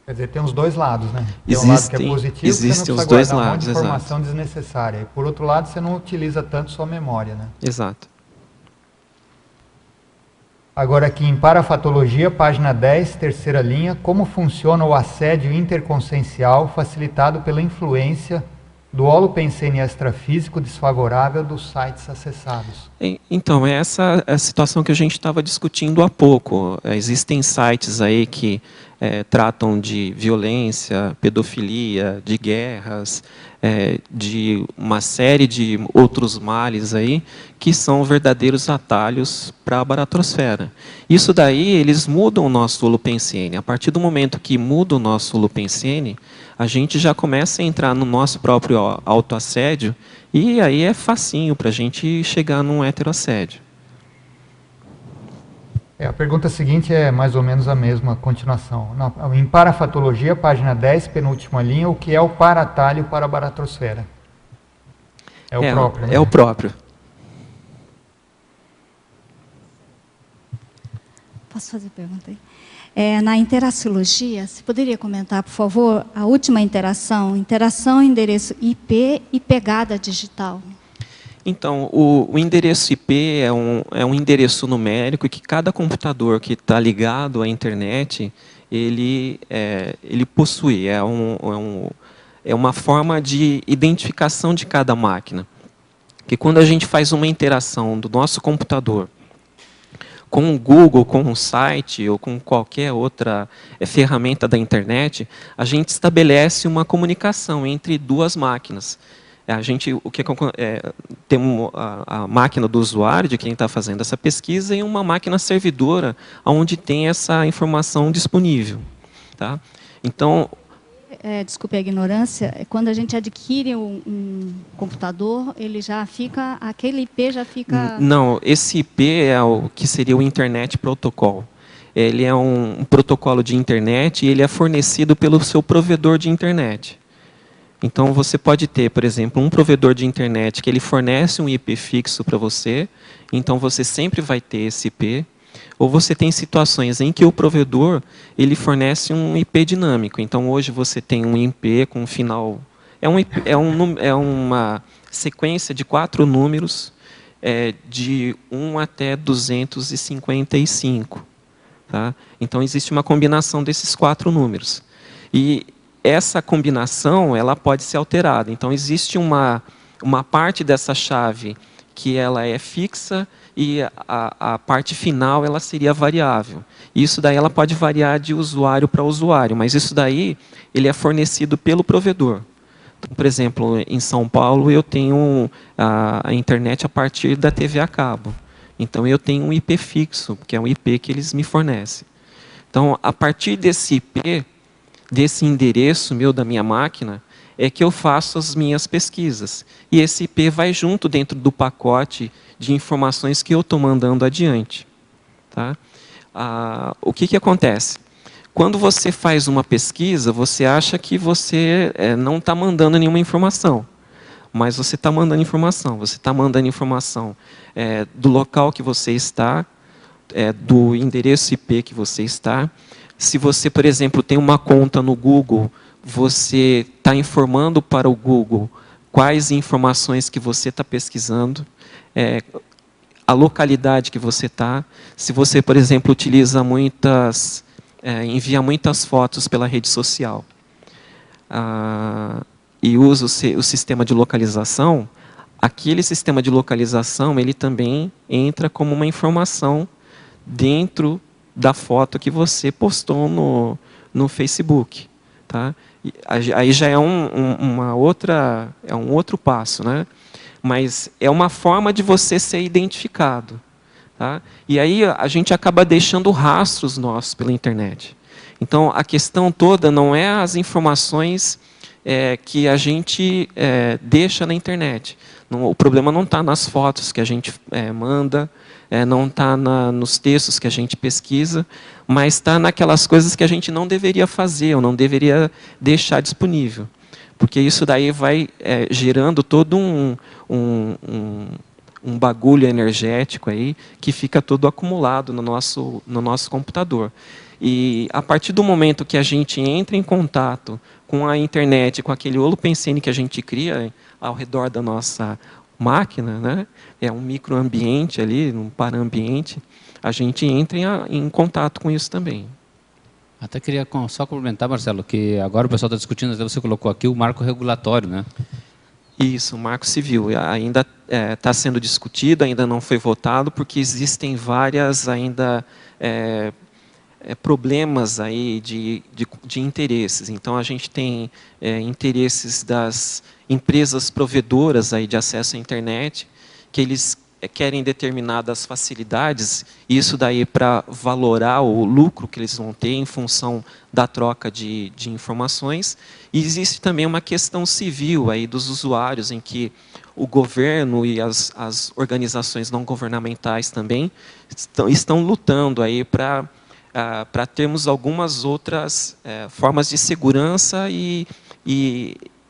Quer dizer, tem os dois lados, né? Tem um lado que é positivo, existem você não os dois guardar lados, um monte de informação desnecessária. E, por outro lado, você não utiliza tanto sua memória, né? Exato. Agora aqui em Parafatologia, página 10, terceira linha, como funciona o assédio interconsciencial facilitado pela influência do holopensene extrafísico desfavorável dos sites acessados? Então, essa é a situação que a gente estava discutindo há pouco. Existem sites aí que tratam de violência, pedofilia, de guerras, de uma série de outros males aí, que são verdadeiros atalhos para a baratrosfera. Isso daí, eles mudam o nosso holopensene. A partir do momento que muda o nosso holopensene, a gente já começa a entrar no nosso próprio autoassédio, e aí é facinho para a gente chegar num heteroassédio. A pergunta seguinte é mais ou menos a mesma continuação. Em Parafatologia, página 10, penúltima linha, o que é o paratalho para a baratrosfera? É o próprio, né? É o próprio. Posso fazer a pergunta aí? Na interaciologia, você poderia comentar, por favor, a última interação, endereço IP e pegada digital? Então, o endereço IP é um endereço numérico que cada computador que está ligado à internet, ele possui. É uma forma de identificação de cada máquina. Que quando a gente faz uma interação do nosso computador com o Google, com um site ou com qualquer outra ferramenta da internet, a gente estabelece uma comunicação entre duas máquinas. Tem a máquina do usuário, de quem está fazendo essa pesquisa, e uma máquina servidora, onde tem essa informação disponível. Tá? Então, desculpe a ignorância, quando a gente adquire um computador, ele já fica, aquele IP já fica... Não, esse IP é o que seria o Internet Protocol. Ele é um protocolo de internet e ele é fornecido pelo seu provedor de internet. Então, você pode ter, por exemplo, um provedor de internet que ele fornece um IP fixo para você, então você sempre vai ter esse IP, ou você tem situações em que o provedor ele fornece um IP dinâmico. Então, hoje você tem um IP com final... É uma sequência de 4 números, de 1 até 255. Tá? Então, existe uma combinação desses 4 números. E essa combinação ela pode ser alterada. Então, existe uma parte dessa chave que ela é fixa e a parte final ela seria variável. Isso daí ela pode variar de usuário para usuário, mas isso daí ele é fornecido pelo provedor. Então, por exemplo, em São Paulo eu tenho a internet a partir da TV a cabo. Então, eu tenho um IP fixo, que é um IP que eles me fornecem. Então, a partir desse IP, desse endereço meu da minha máquina, é que eu faço as minhas pesquisas. E esse IP vai junto dentro do pacote de informações que eu estou mandando adiante. Tá? O que acontece? Quando você faz uma pesquisa, você acha que você não está mandando nenhuma informação. Mas você está mandando informação. Você está mandando informação do local que você está, do endereço IP que você está. Se você, por exemplo, tem uma conta no Google, você está informando para o Google quais informações que você está pesquisando, a localidade que você está. Se você, por exemplo, utiliza envia muitas fotos pela rede social e usa o sistema de localização, aquele sistema de localização ele também entra como uma informação dentro da foto que você postou no Facebook. Tá? E aí já é um outro passo, né? Mas é uma forma de você ser identificado. Tá? E aí a gente acaba deixando rastros nossos pela internet. Então, a questão toda não é as informações que a gente deixa na internet. O problema não está nas fotos que a gente manda, não está nos textos que a gente pesquisa, mas está naquelas coisas que a gente não deveria fazer, ou não deveria deixar disponível. Porque isso daí vai gerando todo um bagulho energético aí, que fica todo acumulado no nosso computador. E a partir do momento que a gente entra em contato com a internet, com aquele holopensene que a gente cria ao redor da nossa máquina, né? É um microambiente ali, um paraambiente, a gente entra em contato com isso também. Até queria só complementar, Marcelo, que agora o pessoal está discutindo, até você colocou aqui o marco regulatório, né? Isso, o marco civil. Ainda está sendo discutido, ainda não foi votado, porque existem várias ainda problemas aí de interesses. Então, a gente tem interesses das empresas provedoras aí de acesso à internet, que eles querem determinadas facilidades, isso daí para valorar o lucro que eles vão ter em função da troca de informações. E existe também uma questão civil aí dos usuários, em que o governo e as organizações não governamentais também estão lutando aí para termos algumas outras formas de segurança e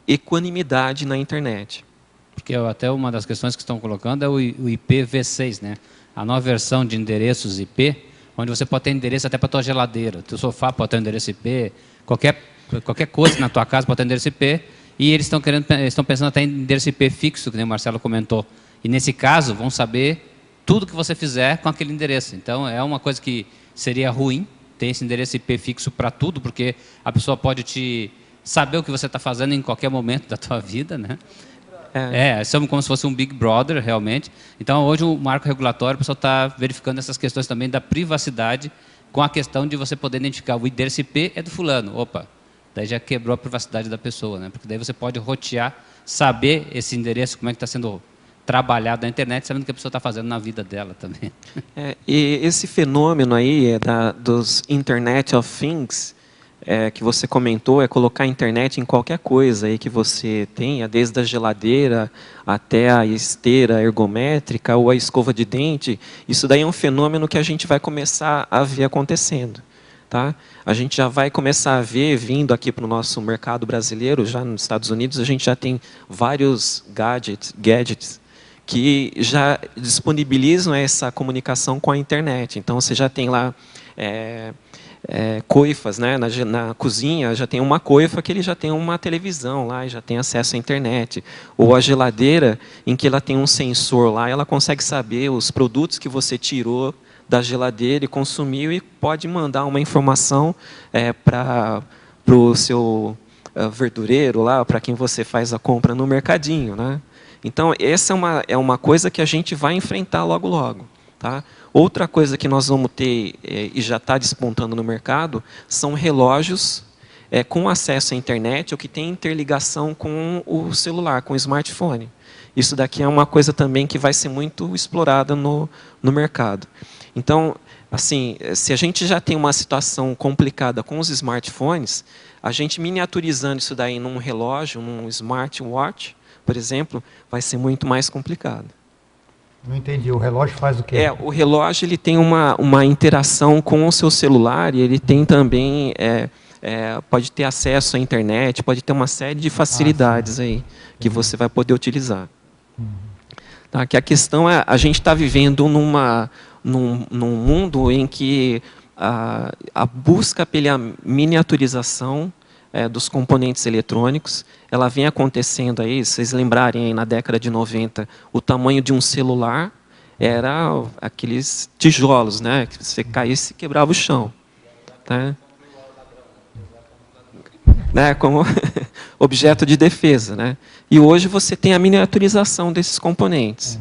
equanimidade na internet. Porque até uma das questões que estão colocando é o IPv6, né? A nova versão de endereços IP, onde você pode ter endereço até para a tua geladeira, teu sofá pode ter um endereço IP, qualquer coisa na tua casa pode ter endereço IP, e eles estão pensando até em endereço IP fixo, que nem o Marcelo comentou. E nesse caso, vão saber tudo que você fizer com aquele endereço. Então, é uma coisa que seria ruim, ter esse endereço IP fixo para tudo, porque a pessoa pode saber o que você está fazendo em qualquer momento da tua vida, né? Somos como se fosse um Big Brother, realmente. Então, hoje, o marco regulatório, o pessoal está verificando essas questões também da privacidade, com a questão de você poder identificar o endereço IP é do fulano. Opa, daí já quebrou a privacidade da pessoa, né? Porque daí você pode rotear, saber esse endereço, como é que está sendo trabalhado na internet, sabendo o que a pessoa está fazendo na vida dela também. E esse fenômeno aí dos Internet of Things, que você comentou, é colocar a internet em qualquer coisa aí que você tenha, desde a geladeira até a esteira ergométrica ou a escova de dente. Isso daí é um fenômeno que a gente vai começar a ver acontecendo. Tá? A gente já vai começar a ver, vindo aqui para o nosso mercado brasileiro, já nos Estados Unidos, a gente já tem vários gadgets que já disponibilizam essa comunicação com a internet. Então, você já tem lá coifas, né? Na cozinha já tem uma coifa que ele já tem uma televisão lá e já tem acesso à internet. Ou a geladeira, em que ela tem um sensor lá, ela consegue saber os produtos que você tirou da geladeira e consumiu e pode mandar uma informação para o seu verdureiro lá, para quem você faz a compra no mercadinho, né? Então, essa é uma coisa que a gente vai enfrentar logo, logo. Tá? Outra coisa que nós vamos ter, e já está despontando no mercado, são relógios com acesso à internet ou que tem interligação com o celular, com o smartphone. Isso daqui é uma coisa também que vai ser muito explorada no mercado. Então, assim, se a gente já tem uma situação complicada com os smartphones, a gente miniaturizando isso daí num relógio, num smartwatch, por exemplo, vai ser muito mais complicado. Não entendi. O relógio faz o quê? O relógio ele tem uma interação com o seu celular e ele tem também pode ter acesso à internet, pode ter uma série de facilidades aí que você vai poder utilizar. Tá? Que a questão é, a gente está vivendo num mundo em que a busca pela miniaturização dos componentes eletrônicos, ela vem acontecendo aí, se vocês lembrarem aí, na década de 90, o tamanho de um celular era aqueles tijolos, né, que você caísse e quebrava o chão. Tá? Como objeto de defesa. Né? E hoje você tem a miniaturização desses componentes.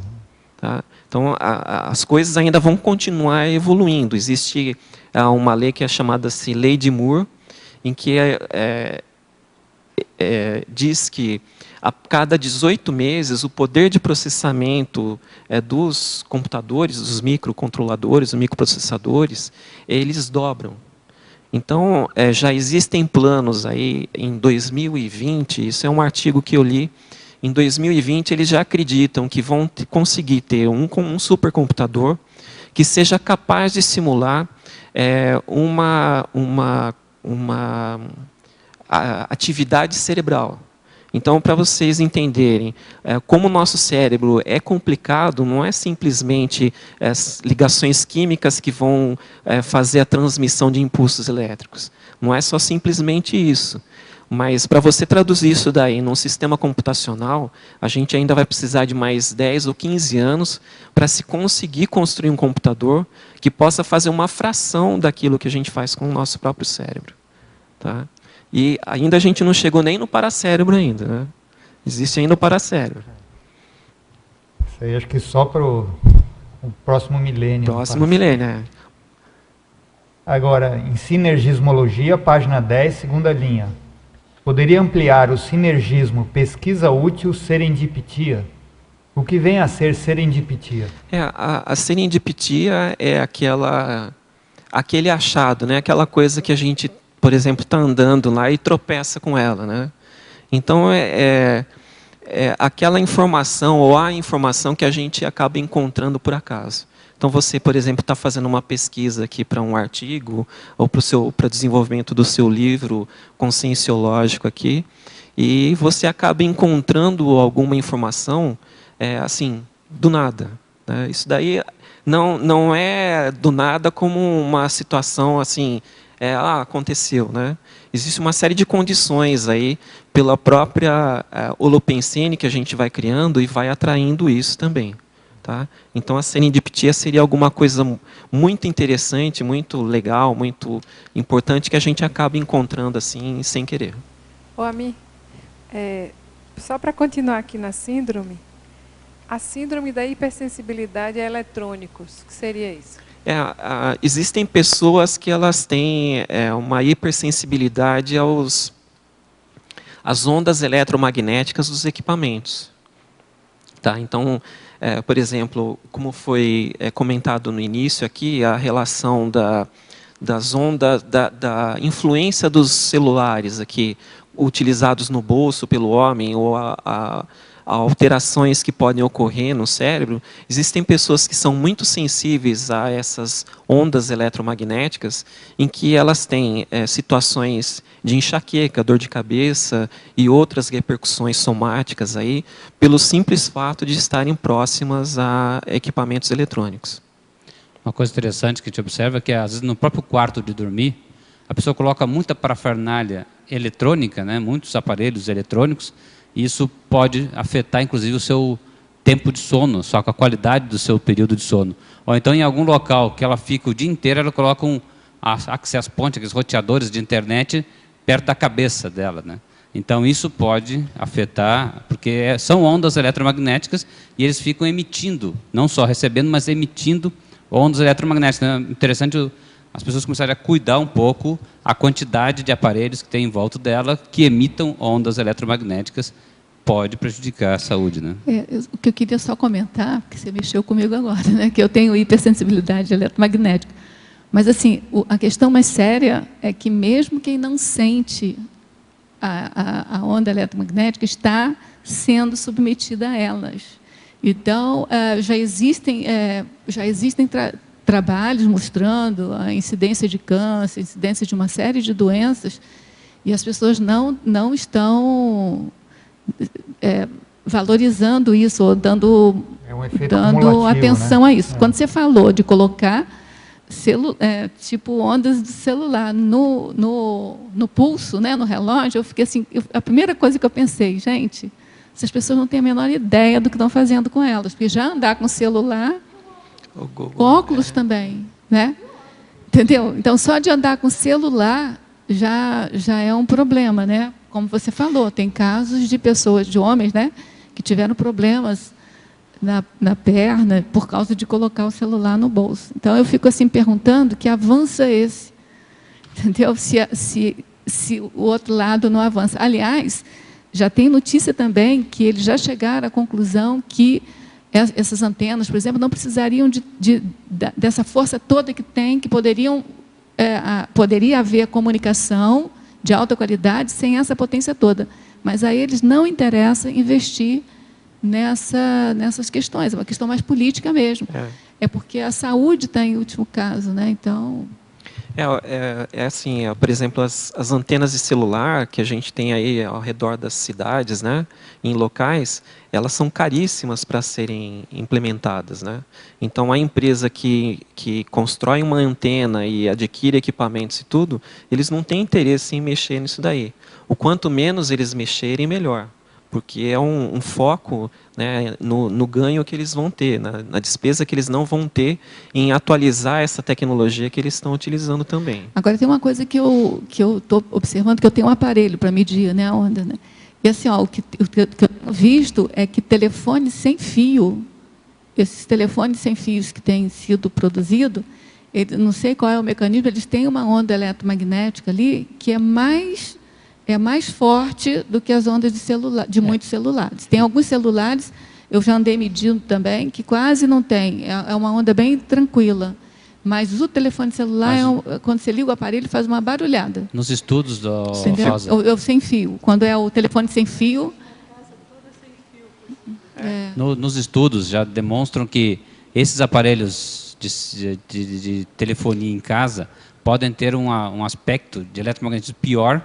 Tá? Então, as coisas ainda vão continuar evoluindo. Existe uma lei que é chamada-se Lei de Moore, em que diz que a cada 18 meses o poder de processamento dos computadores, dos microcontroladores, dos microprocessadores, eles dobram. Então, já existem planos aí em 2020, isso é um artigo que eu li, em 2020 eles já acreditam que vão conseguir ter um supercomputador que seja capaz de simular uma atividade cerebral. Então, para vocês entenderem como o nosso cérebro é complicado, não é simplesmente as ligações químicas que vão fazer a transmissão de impulsos elétricos. Não é só simplesmente isso. Mas, para você traduzir isso daí num sistema computacional, a gente ainda vai precisar de mais 10 ou 15 anos para se conseguir construir um computador que possa fazer uma fração daquilo que a gente faz com o nosso próprio cérebro. Tá? E ainda a gente não chegou nem no paracérebro ainda. Né? Existe ainda o paracérebro. Isso aí acho que só para o próximo milênio. Próximo milênio, Agora, em sinergismologia, página 10, segunda linha. Poderia ampliar o sinergismo pesquisa útil serendipitia? O que vem a ser serendipitia? A serendipitia é aquele achado, né? Aquela coisa que a gente, por exemplo, está andando lá e tropeça com ela. Né? Então, é aquela informação ou a informação que a gente acaba encontrando por acaso. Então, você, por exemplo, está fazendo uma pesquisa aqui para um artigo ou para o desenvolvimento do seu livro conscienciológico aqui, e você acaba encontrando alguma informação, assim, do nada. Né? Isso daí não é do nada como uma situação assim, aconteceu. Né? Existe uma série de condições aí, pela própria holopensene que a gente vai criando e vai atraindo isso também. Tá? Então, a serendipitia seria alguma coisa muito interessante, muito legal, muito importante, que a gente acaba encontrando assim, sem querer. Ô, Ami, só para continuar aqui na síndrome, a síndrome da hipersensibilidade a eletrônicos, o que seria isso? Existem pessoas que elas têm uma hipersensibilidade às ondas eletromagnéticas dos equipamentos. Tá? Então, por exemplo, como foi comentado no início aqui, a relação das ondas, da influência dos celulares aqui, utilizados no bolso pelo homem, ou a alterações que podem ocorrer no cérebro, existem pessoas que são muito sensíveis a essas ondas eletromagnéticas, em que elas têm situações de enxaqueca, dor de cabeça e outras repercussões somáticas aí, pelo simples fato de estarem próximas a equipamentos eletrônicos. Uma coisa interessante que a gente observa é que, às vezes, no próprio quarto de dormir, a pessoa coloca muita parafernália eletrônica, né, muitos aparelhos eletrônicos, e isso pode afetar, inclusive, o seu tempo de sono, só com a qualidade do seu período de sono. Ou então, em algum local que ela fica o dia inteiro, ela coloca access point, aqueles roteadores de internet, perto da cabeça dela. Né? Então, isso pode afetar, porque são ondas eletromagnéticas e eles ficam emitindo, não só recebendo, mas emitindo ondas eletromagnéticas. É interessante as pessoas começarem a cuidar um pouco a quantidade de aparelhos que tem em volta dela que emitam ondas eletromagnéticas, pode prejudicar a saúde. Né? O que eu queria só comentar, porque você mexeu comigo agora, né, que eu tenho hipersensibilidade eletromagnética. Mas, assim, a questão mais séria é que mesmo quem não sente a onda eletromagnética está sendo submetida a elas. Então, já existem trabalhos mostrando a incidência de câncer, a incidência de uma série de doenças, e as pessoas não estão valorizando isso, ou dando atenção, né, a isso. Quando você falou de colocar tipo ondas de celular no pulso, né, no relógio, eu fiquei assim, a primeira coisa que eu pensei, gente, essas pessoas não têm a menor ideia do que estão fazendo com elas, porque já andar com celular, óculos também, né? Entendeu? Então, só de andar com celular já é um problema, né? Como você falou, tem casos de pessoas, de homens, né, que tiveram problemas na perna por causa de colocar o celular no bolso. Então, eu fico assim perguntando que avanço é esse? Entendeu? Se se o outro lado não avança. Aliás, já tem notícia também que eles já chegaram à conclusão que essas antenas, por exemplo, não precisariam dessa força toda que tem, que poderia haver comunicação de alta qualidade sem essa potência toda. Mas a eles não interessa investir nessas questões, é uma questão mais política mesmo. É porque a saúde está em último caso, né? Então... assim, por exemplo, as antenas de celular que a gente tem aí ao redor das cidades, né, em locais, elas são caríssimas para serem implementadas, né? Então, a empresa que constrói uma antena e adquire equipamentos e tudo, eles não têm interesse em mexer nisso daí. O quanto menos eles mexerem, melhor. Porque é um foco, né, no ganho que eles vão ter, na despesa que eles não vão ter em atualizar essa tecnologia que eles estão utilizando também. Agora, tem uma coisa que eu estou observando, que eu tenho um aparelho para medir, né, a onda. Né? E assim, o que eu tenho visto é que telefone sem fio, esses telefones sem fios que têm sido produzidos, não sei qual é o mecanismo, eles têm uma onda eletromagnética ali que é mais forte do que as ondas de muitos celulares. Tem alguns celulares, eu já andei medindo também, que quase não tem. É uma onda bem tranquila. Mas o telefone celular, quando você liga o aparelho, faz uma barulhada. Nos estudos do Rosa. Eu sem fio. Quando é o telefone sem fio... Nos estudos já demonstram que esses aparelhos de telefonia em casa podem ter um aspecto de eletromagnetismo pior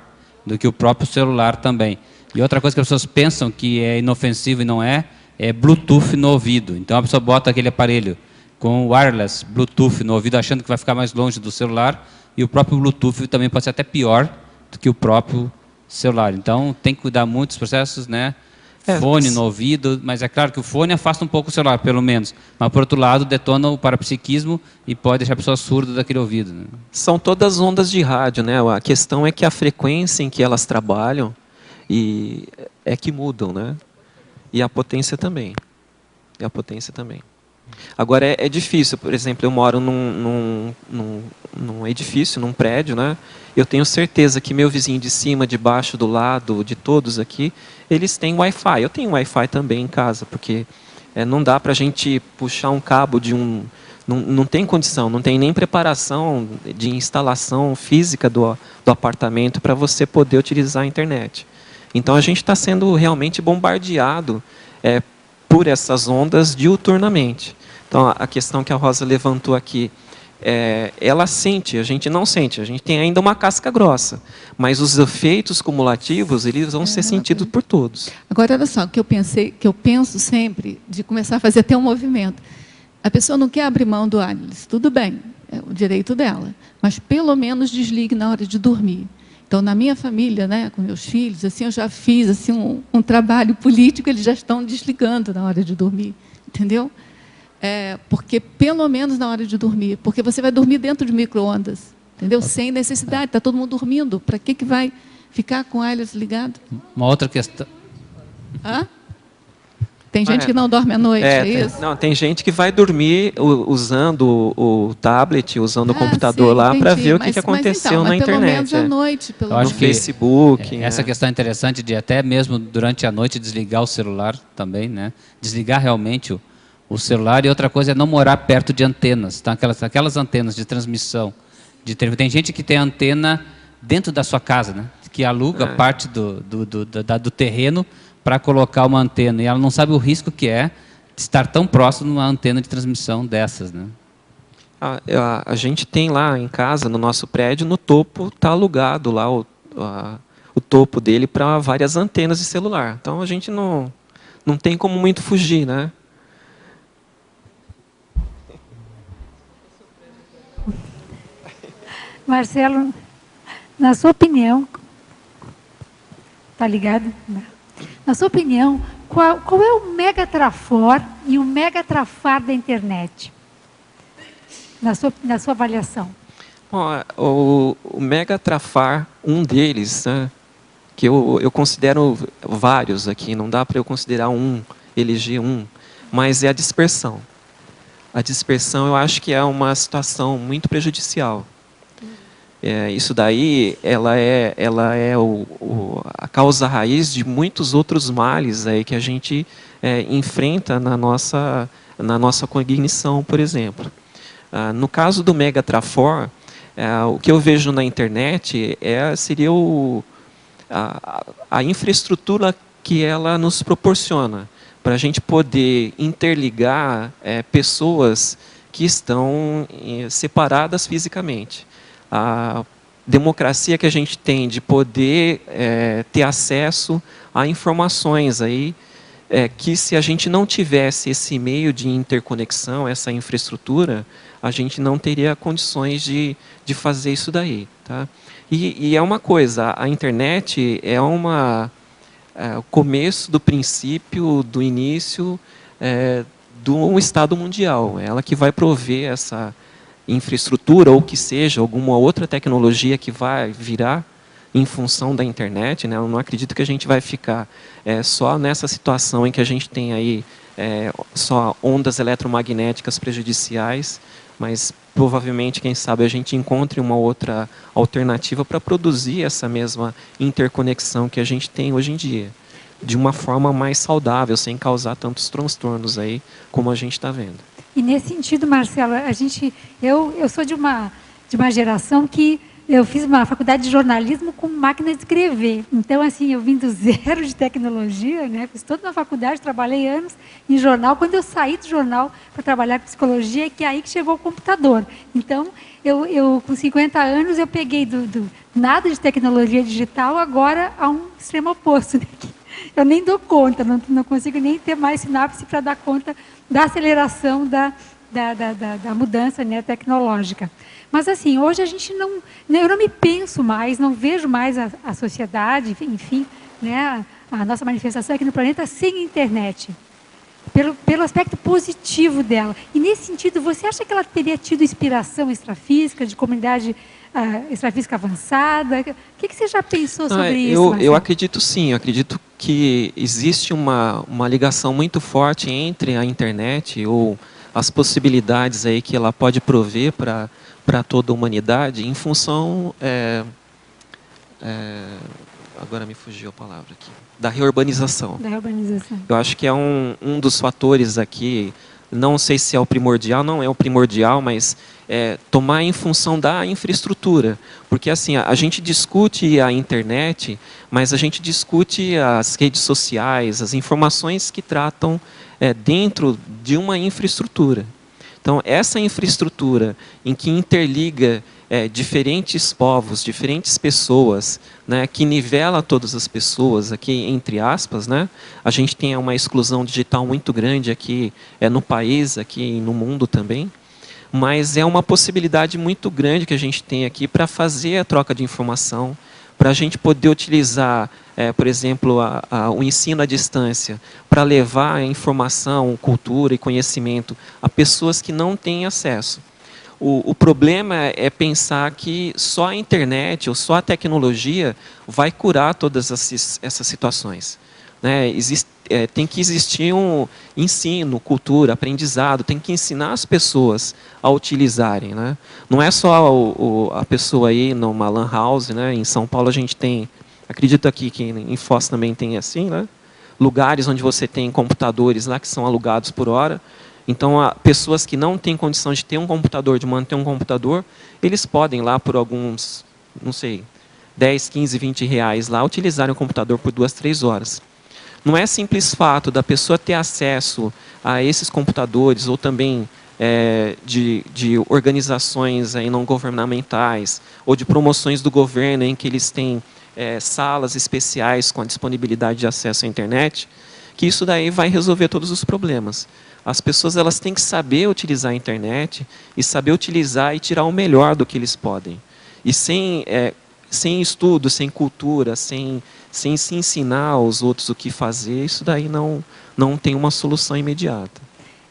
do que o próprio celular também. E outra coisa que as pessoas pensam que é inofensivo e não é Bluetooth no ouvido. Então a pessoa bota aquele aparelho com wireless, Bluetooth no ouvido, achando que vai ficar mais longe do celular, e o próprio Bluetooth também pode ser até pior do que o próprio celular. Então tem que cuidar muito dos processos, né? Fone no ouvido, mas é claro que o fone afasta um pouco o celular, pelo menos. Mas, por outro lado, detona o parapsiquismo e pode deixar a pessoa surda daquele ouvido. Né? São todas ondas de rádio, né? A questão é que a frequência em que elas trabalham é que mudam, né? E a potência também. Agora, é difícil. Por exemplo, eu moro num edifício, num prédio, né? Eu tenho certeza que meu vizinho de cima, de baixo, do lado, de todos aqui, eles têm Wi-Fi. Eu tenho Wi-Fi também em casa, porque não dá para a gente puxar um cabo de um... Não tem condição, não tem nem preparação de instalação física do apartamento para você poder utilizar a internet. Então, a gente está sendo realmente bombardeado por essas ondas diuturnamente. Então, a questão que a Rosa levantou aqui, ela sente, a gente não sente, a gente tem ainda uma casca grossa, mas os efeitos cumulativos, eles vão ser sentidos por todos. Agora, olha só, que eu penso sempre de começar a fazer até um movimento. A pessoa não quer abrir mão do wireless, tudo bem, é o direito dela, mas pelo menos desligue na hora de dormir. Então, na minha família, né, com meus filhos, assim, eu já fiz assim, um trabalho político, eles já estão desligando na hora de dormir, entendeu? Porque pelo menos na hora de dormir, porque você vai dormir dentro de micro-ondas, entendeu? Sem necessidade, está todo mundo dormindo, para que vai ficar com o wireless ligado? Uma outra questão... Hã? Tem gente que não dorme à noite, é isso? Não, tem gente que vai dormir usando o tablet, usando o computador sim, lá para ver o que aconteceu então, na internet. Pelo menos à noite, no Facebook. Essa questão é interessante de até mesmo durante a noite desligar o celular também, né? Desligar realmente o celular. E outra coisa é não morar perto de antenas, tá? Aquelas antenas de transmissão. Tem gente que tem antena dentro da sua casa, né? Que aluga parte do terreno para colocar uma antena, e ela não sabe o risco que é de estar tão próximo de uma antena de transmissão dessas, né? A gente tem lá em casa, no nosso prédio, no topo está alugado lá o topo dele para várias antenas de celular. Então a gente não tem como muito fugir, né? Marcelo, na sua opinião, tá ligado? Na sua opinião, qual é o megatrafor e o megatrafar da internet? Na sua avaliação. Bom, o megatrafar, um deles, né, que eu considero vários aqui, não dá para eu considerar eleger um, mas é a dispersão. A dispersão eu acho que é uma situação muito prejudicial. Isso daí, ela é a causa raiz de muitos outros males aí que a gente enfrenta na nossa cognição, por exemplo. No caso do Megatrafor, o que eu vejo na internet seria a infraestrutura que ela nos proporciona, para a gente poder interligar pessoas que estão separadas fisicamente. A democracia que a gente tem de poder ter acesso a informações aí, que se a gente não tivesse esse meio de interconexão, essa infraestrutura, a gente não teria condições de fazer isso daí. Tá? E é uma coisa, a internet é o começo do princípio, do início do Estado mundial. É ela que vai prover essa infraestrutura, ou que seja, alguma outra tecnologia que vai virar em função da internet. Né? Eu não acredito que a gente vai ficar só nessa situação em que a gente tem aí só ondas eletromagnéticas prejudiciais, mas provavelmente, quem sabe, a gente encontre uma outra alternativa para produzir essa mesma interconexão que a gente tem hoje em dia, de uma forma mais saudável, sem causar tantos transtornos aí, como a gente está vendo. E nesse sentido, Marcelo, eu sou de uma geração que eu fiz uma faculdade de jornalismo com máquina de escrever. Então, assim, eu vim do zero de tecnologia, né? Fiz toda uma faculdade, trabalhei anos em jornal. Quando eu saí do jornal para trabalhar com psicologia, é que aí que chegou o computador. Então, eu com 50 anos, eu peguei do nada de tecnologia digital, agora a um extremo oposto. Né? Eu nem dou conta, não consigo nem ter mais sinapse para dar conta da aceleração da mudança, né, tecnológica. Mas, assim, hoje a gente eu não me penso mais, não vejo mais a sociedade, enfim, né, a nossa manifestação aqui no planeta sem internet, pelo aspecto positivo dela. E, nesse sentido, você acha que ela teria tido inspiração extrafísica, de comunidade extrafísica avançada? O que você já pensou sobre isso, eu acredito sim, eu acredito que existe uma ligação muito forte entre a internet ou as possibilidades aí que ela pode prover para toda a humanidade, em função, agora me fugiu a palavra aqui, da reurbanização. Da reurbanização. Eu acho que é um dos fatores aqui, não sei se é o primordial, não é o primordial, mas tomar em função da infraestrutura. Porque assim, a gente discute a internet, mas a gente discute as redes sociais, as informações que tratam dentro de uma infraestrutura. Então, essa infraestrutura em que interliga diferentes povos, diferentes pessoas, né, que nivela todas as pessoas, aqui entre aspas, né, a gente tem uma exclusão digital muito grande aqui no país, aqui no mundo também, mas é uma possibilidade muito grande que a gente tem aqui para fazer a troca de informação, para a gente poder utilizar, por exemplo, o ensino à distância, para levar a informação, cultura e conhecimento a pessoas que não têm acesso. O problema é pensar que só a internet ou só a tecnologia vai curar todas essas situações. Né? Tem que existir um ensino, cultura, aprendizado, tem que ensinar as pessoas a utilizarem. Né? Não é só a pessoa aí numa lan house, né? Em São Paulo a gente tem, acredito aqui que em Foz também tem assim, né? Lugares onde você tem computadores lá que são alugados por hora. Então, pessoas que não têm condição de ter um computador, de manter um computador, eles podem lá por alguns, não sei, 10, 15, 20 reais lá, utilizarem o computador por 2, 3 horas. Não é simples fato da pessoa ter acesso a esses computadores, ou também de organizações aí não governamentais, ou de promoções do governo em que eles têm salas especiais com a disponibilidade de acesso à internet, que isso daí vai resolver todos os problemas. As pessoas elas têm que saber utilizar a internet e saber utilizar e tirar o melhor do que eles podem. E sem estudo, sem cultura, sem se ensinar aos outros o que fazer, isso daí não tem uma solução imediata.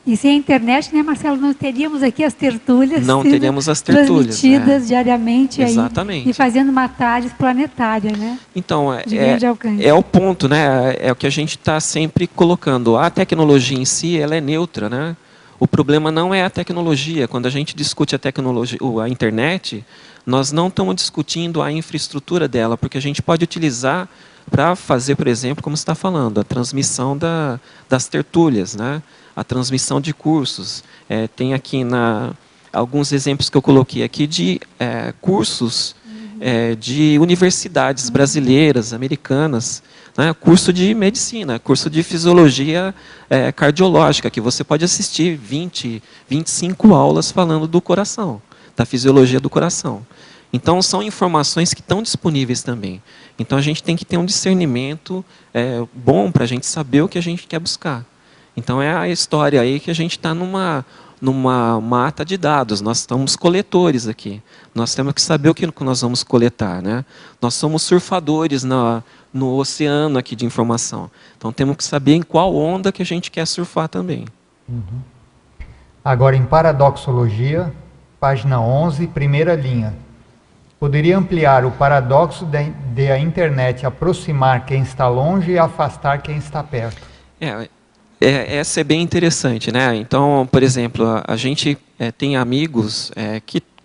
E sem a internet, né, Marcelo, não teríamos aqui as tertúlias. Não teríamos as tertúlias. Transmitidas diariamente. Exatamente. Aí, e fazendo uma tarde planetária, né? Então, de grande alcance. É o ponto, né? É o que a gente está sempre colocando. A tecnologia em si, ela é neutra, né? O problema não é a tecnologia. Quando a gente discute a tecnologia, a internet, nós não estamos discutindo a infraestrutura dela, porque a gente pode utilizar para fazer, por exemplo, como você está falando, a transmissão das tertúlias, né? A transmissão de cursos. Tem aqui alguns exemplos que eu coloquei aqui de cursos de universidades brasileiras, americanas, né? Curso de medicina, curso de fisiologia cardiológica, que você pode assistir 20, 25 aulas falando do coração, da fisiologia do coração. Então, são informações que estão disponíveis também. Então, a gente tem que ter um discernimento bom para a gente saber o que a gente quer buscar. Então, é a história aí que a gente está numa mata de dados. Nós estamos coletores aqui. Nós temos que saber o que nós vamos coletar, né? Nós somos surfadores no oceano aqui de informação. Então, temos que saber em qual onda que a gente quer surfar também. Uhum. Agora, em paradoxologia, página 11, primeira linha. Poderia ampliar o paradoxo de a internet aproximar quem está longe e afastar quem está perto. Essa é bem interessante, né? Então, por exemplo, a gente tem amigos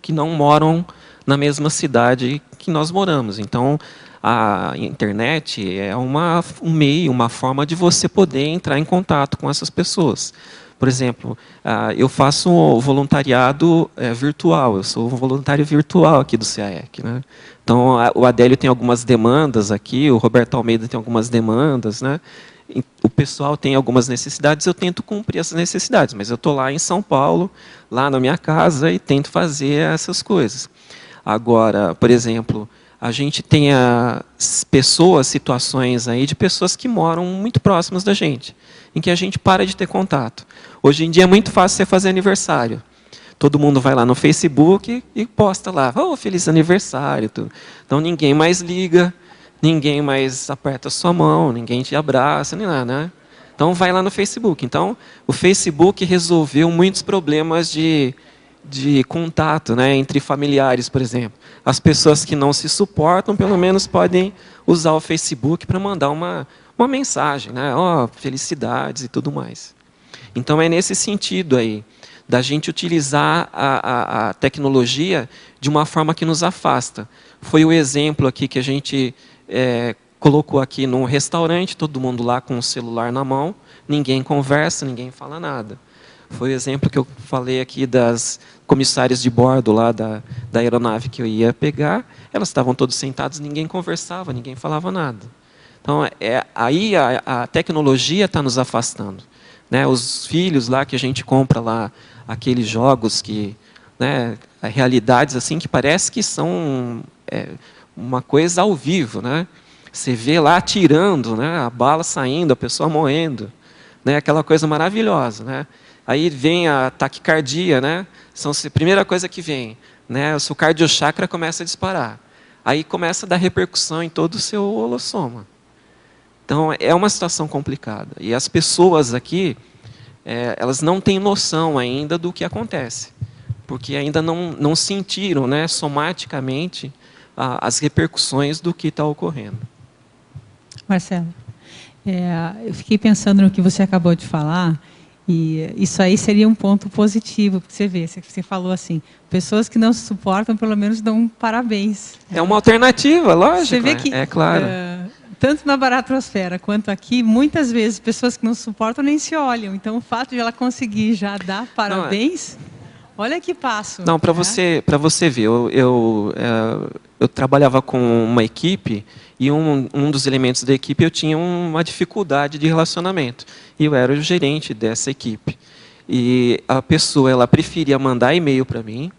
que não moram na mesma cidade que nós moramos. Então, a internet é um meio, uma forma de você poder entrar em contato com essas pessoas. Por exemplo, eu faço um voluntariado virtual, eu sou um voluntário virtual aqui do CAEC, né? Então, o Adélio tem algumas demandas aqui, o Roberto Almeida tem algumas demandas, né? O pessoal tem algumas necessidades, eu tento cumprir essas necessidades, mas eu estou lá em São Paulo, lá na minha casa, e tento fazer essas coisas. Agora, por exemplo, a gente tem situações aí de pessoas que moram muito próximas da gente, em que a gente para de ter contato. Hoje em dia é muito fácil você fazer aniversário. Todo mundo vai lá no Facebook e posta lá, feliz aniversário. Tudo. Então ninguém mais liga, ninguém mais aperta a sua mão, ninguém te abraça, nem nada, né? Então vai lá no Facebook. Então o Facebook resolveu muitos problemas de contato, né, entre familiares, por exemplo. As pessoas que não se suportam, pelo menos podem usar o Facebook para mandar uma mensagem, né? Felicidades e tudo mais. Então é nesse sentido aí, da gente utilizar a tecnologia de uma forma que nos afasta. Foi o exemplo aqui que a gente colocou aqui num restaurante, todo mundo lá com o celular na mão, ninguém conversa, ninguém fala nada. Foi o exemplo que eu falei aqui das comissárias de bordo lá da aeronave que eu ia pegar, elas estavam todos sentados, ninguém conversava, ninguém falava nada. Então, aí a tecnologia está nos afastando. Né? Os filhos lá que a gente compra lá, aqueles jogos que, né, realidades assim que parece que são uma coisa ao vivo, né? Você vê lá atirando, né, a bala saindo, a pessoa morrendo, né, aquela coisa maravilhosa, né? Aí vem a taquicardia, né? A primeira coisa que vem, né? O seu cardiochakra começa a disparar. Aí começa a dar repercussão em todo o seu holossoma. Então, é uma situação complicada. E as pessoas aqui, elas não têm noção ainda do que acontece. Porque ainda não sentiram, né, somaticamente as repercussões do que está ocorrendo. Marcelo, eu fiquei pensando no que você acabou de falar, e isso aí seria um ponto positivo, porque você falou assim, pessoas que não se suportam, pelo menos dão um parabéns. É uma alternativa, lógico, você vê que, claro. Tanto na baratrosfera quanto aqui, muitas vezes pessoas que não se suportam nem se olham. Então, o fato de ela conseguir já dar parabéns, olha que passo. Não, para você ver, eu trabalhava com uma equipe e um dos elementos da equipe eu tinha uma dificuldade de relacionamento. E eu era o gerente dessa equipe. E a pessoa, ela preferia mandar e-mail para mim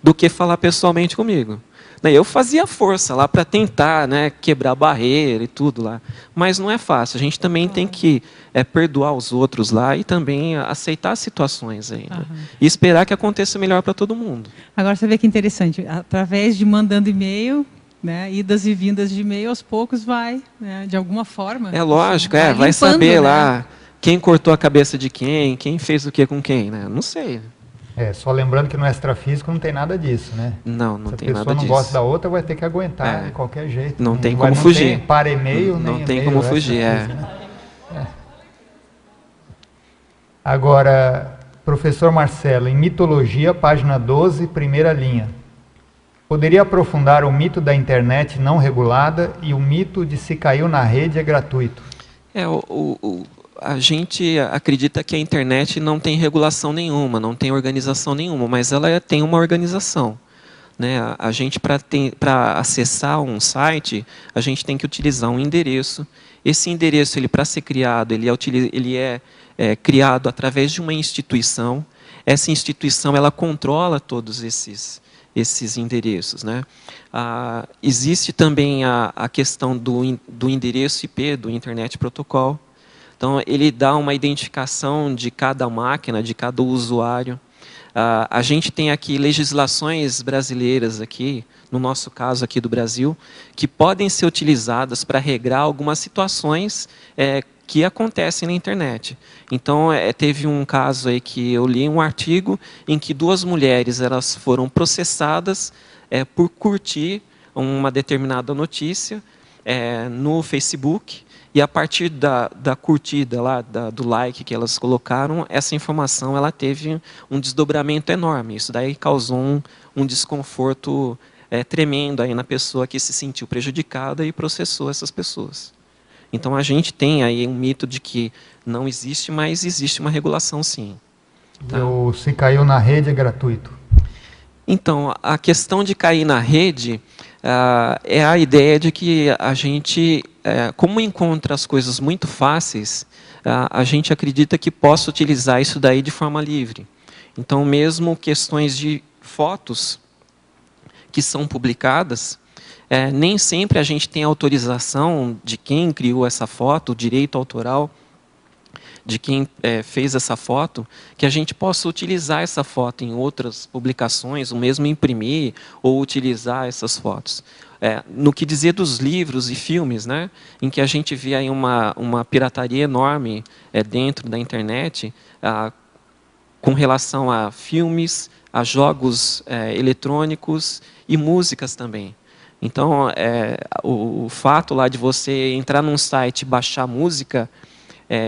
do que falar pessoalmente comigo. Eu fazia força lá para tentar, né, quebrar a barreira e tudo lá. Mas não é fácil. A gente também tem que perdoar os outros lá e também aceitar as situações aí, né? E esperar que aconteça melhor para todo mundo. Agora você vê que interessante. Através de mandando e-mail, né, idas e vindas de e-mail, aos poucos vai, né, de alguma forma. É lógico, vai saber, né, lá quem cortou a cabeça de quem fez o que com quem, né? Não sei. Só lembrando que no extrafísico não tem nada disso, né? Não tem nada disso. Se a pessoa não gosta da outra, vai ter que aguentar de qualquer jeito. Não tem como fugir. Para e-mail, não tem como fugir, Agora, Professor Marcelo, em Mitologia, página 12, primeira linha. Poderia aprofundar o mito da internet não regulada e o mito de se caiu na rede é gratuito? A gente acredita que a internet não tem regulação nenhuma, não tem organização nenhuma, mas ela tem uma organização. Né? A gente, para acessar um site, a gente tem que utilizar um endereço. Esse endereço, para ser criado, ele é criado através de uma instituição. Essa instituição ela controla todos esses endereços. Né? Existe também a questão do endereço IP, do Internet Protocol. Então, ele dá uma identificação de cada máquina, de cada usuário. A gente tem aqui legislações brasileiras, aqui, no nosso caso aqui do Brasil, que podem ser utilizadas para regrar algumas situações que acontecem na internet. Então, teve um caso aí que eu li um artigo em que 2 mulheres elas foram processadas por curtir uma determinada notícia no Facebook, e a partir da curtida, lá, do like que elas colocaram, essa informação ela teve um desdobramento enorme. Isso daí causou um desconforto tremendo aí na pessoa que se sentiu prejudicada e processou essas pessoas. Então, a gente tem aí um mito de que não existe, mas existe uma regulação, sim. Tá? Se caiu na rede é gratuito? Então, a questão de cair na rede é a ideia de que a gente, como encontra as coisas muito fáceis, a gente acredita que possa utilizar isso daí de forma livre. Então, mesmo questões de fotos que são publicadas, nem sempre a gente tem autorização de quem criou essa foto, o direito autoral de quem fez essa foto, que a gente possa utilizar essa foto em outras publicações, ou mesmo imprimir ou utilizar essas fotos. No que dizer dos livros e filmes, né, em que a gente vê aí uma pirataria enorme dentro da internet, com relação a filmes, a jogos eletrônicos e músicas também. Então, o fato lá de você entrar num site e baixar música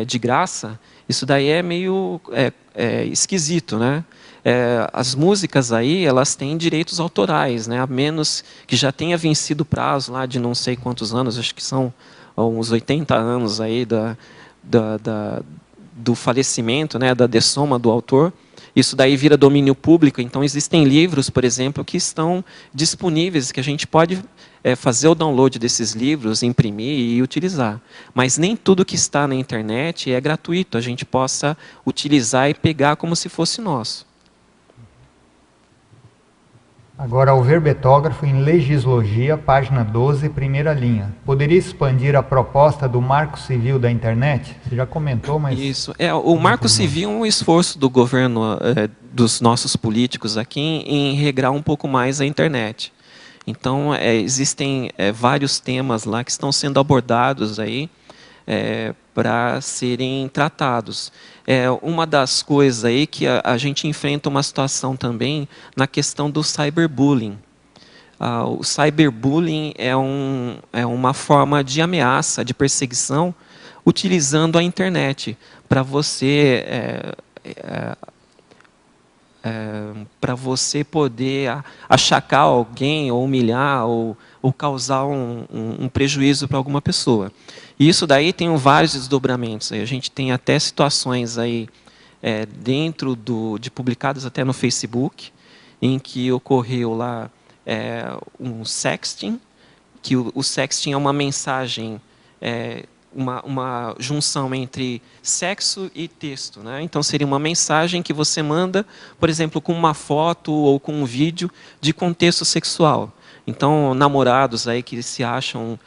de graça, isso daí é meio esquisito, né? As músicas aí, elas têm direitos autorais, né? A menos que já tenha vencido o prazo lá de não sei quantos anos, acho que são uns 80 anos aí do falecimento, né? Da dessoma do autor. Isso daí vira domínio público, então existem livros, por exemplo, que estão disponíveis, que a gente pode fazer o download desses livros, imprimir e utilizar. Mas nem tudo que está na internet é gratuito, a gente possa utilizar e pegar como se fosse nosso. Agora, o verbetógrafo em Legislogia, página 12, primeira linha. Poderia expandir a proposta do Marco Civil da internet? Você já comentou, mas... Isso. O Marco Civil é um esforço do governo, dos nossos políticos aqui, em regrar um pouco mais a internet. Então, existem vários temas lá que estão sendo abordados aí para serem tratados. Uma das coisas aí que a gente enfrenta uma situação também na questão do cyberbullying. O cyberbullying é uma forma de ameaça, de perseguição, utilizando a internet para você poder achacar alguém, ou humilhar, ou causar um prejuízo para alguma pessoa. E isso daí tem vários desdobramentos. A gente tem até situações aí, dentro de publicadas até no Facebook, em que ocorreu lá um sexting, que o sexting é uma mensagem, uma junção entre sexo e texto, né? Então, seria uma mensagem que você manda, por exemplo, com uma foto ou com um vídeo de contexto sexual. Então, namorados aí que se acham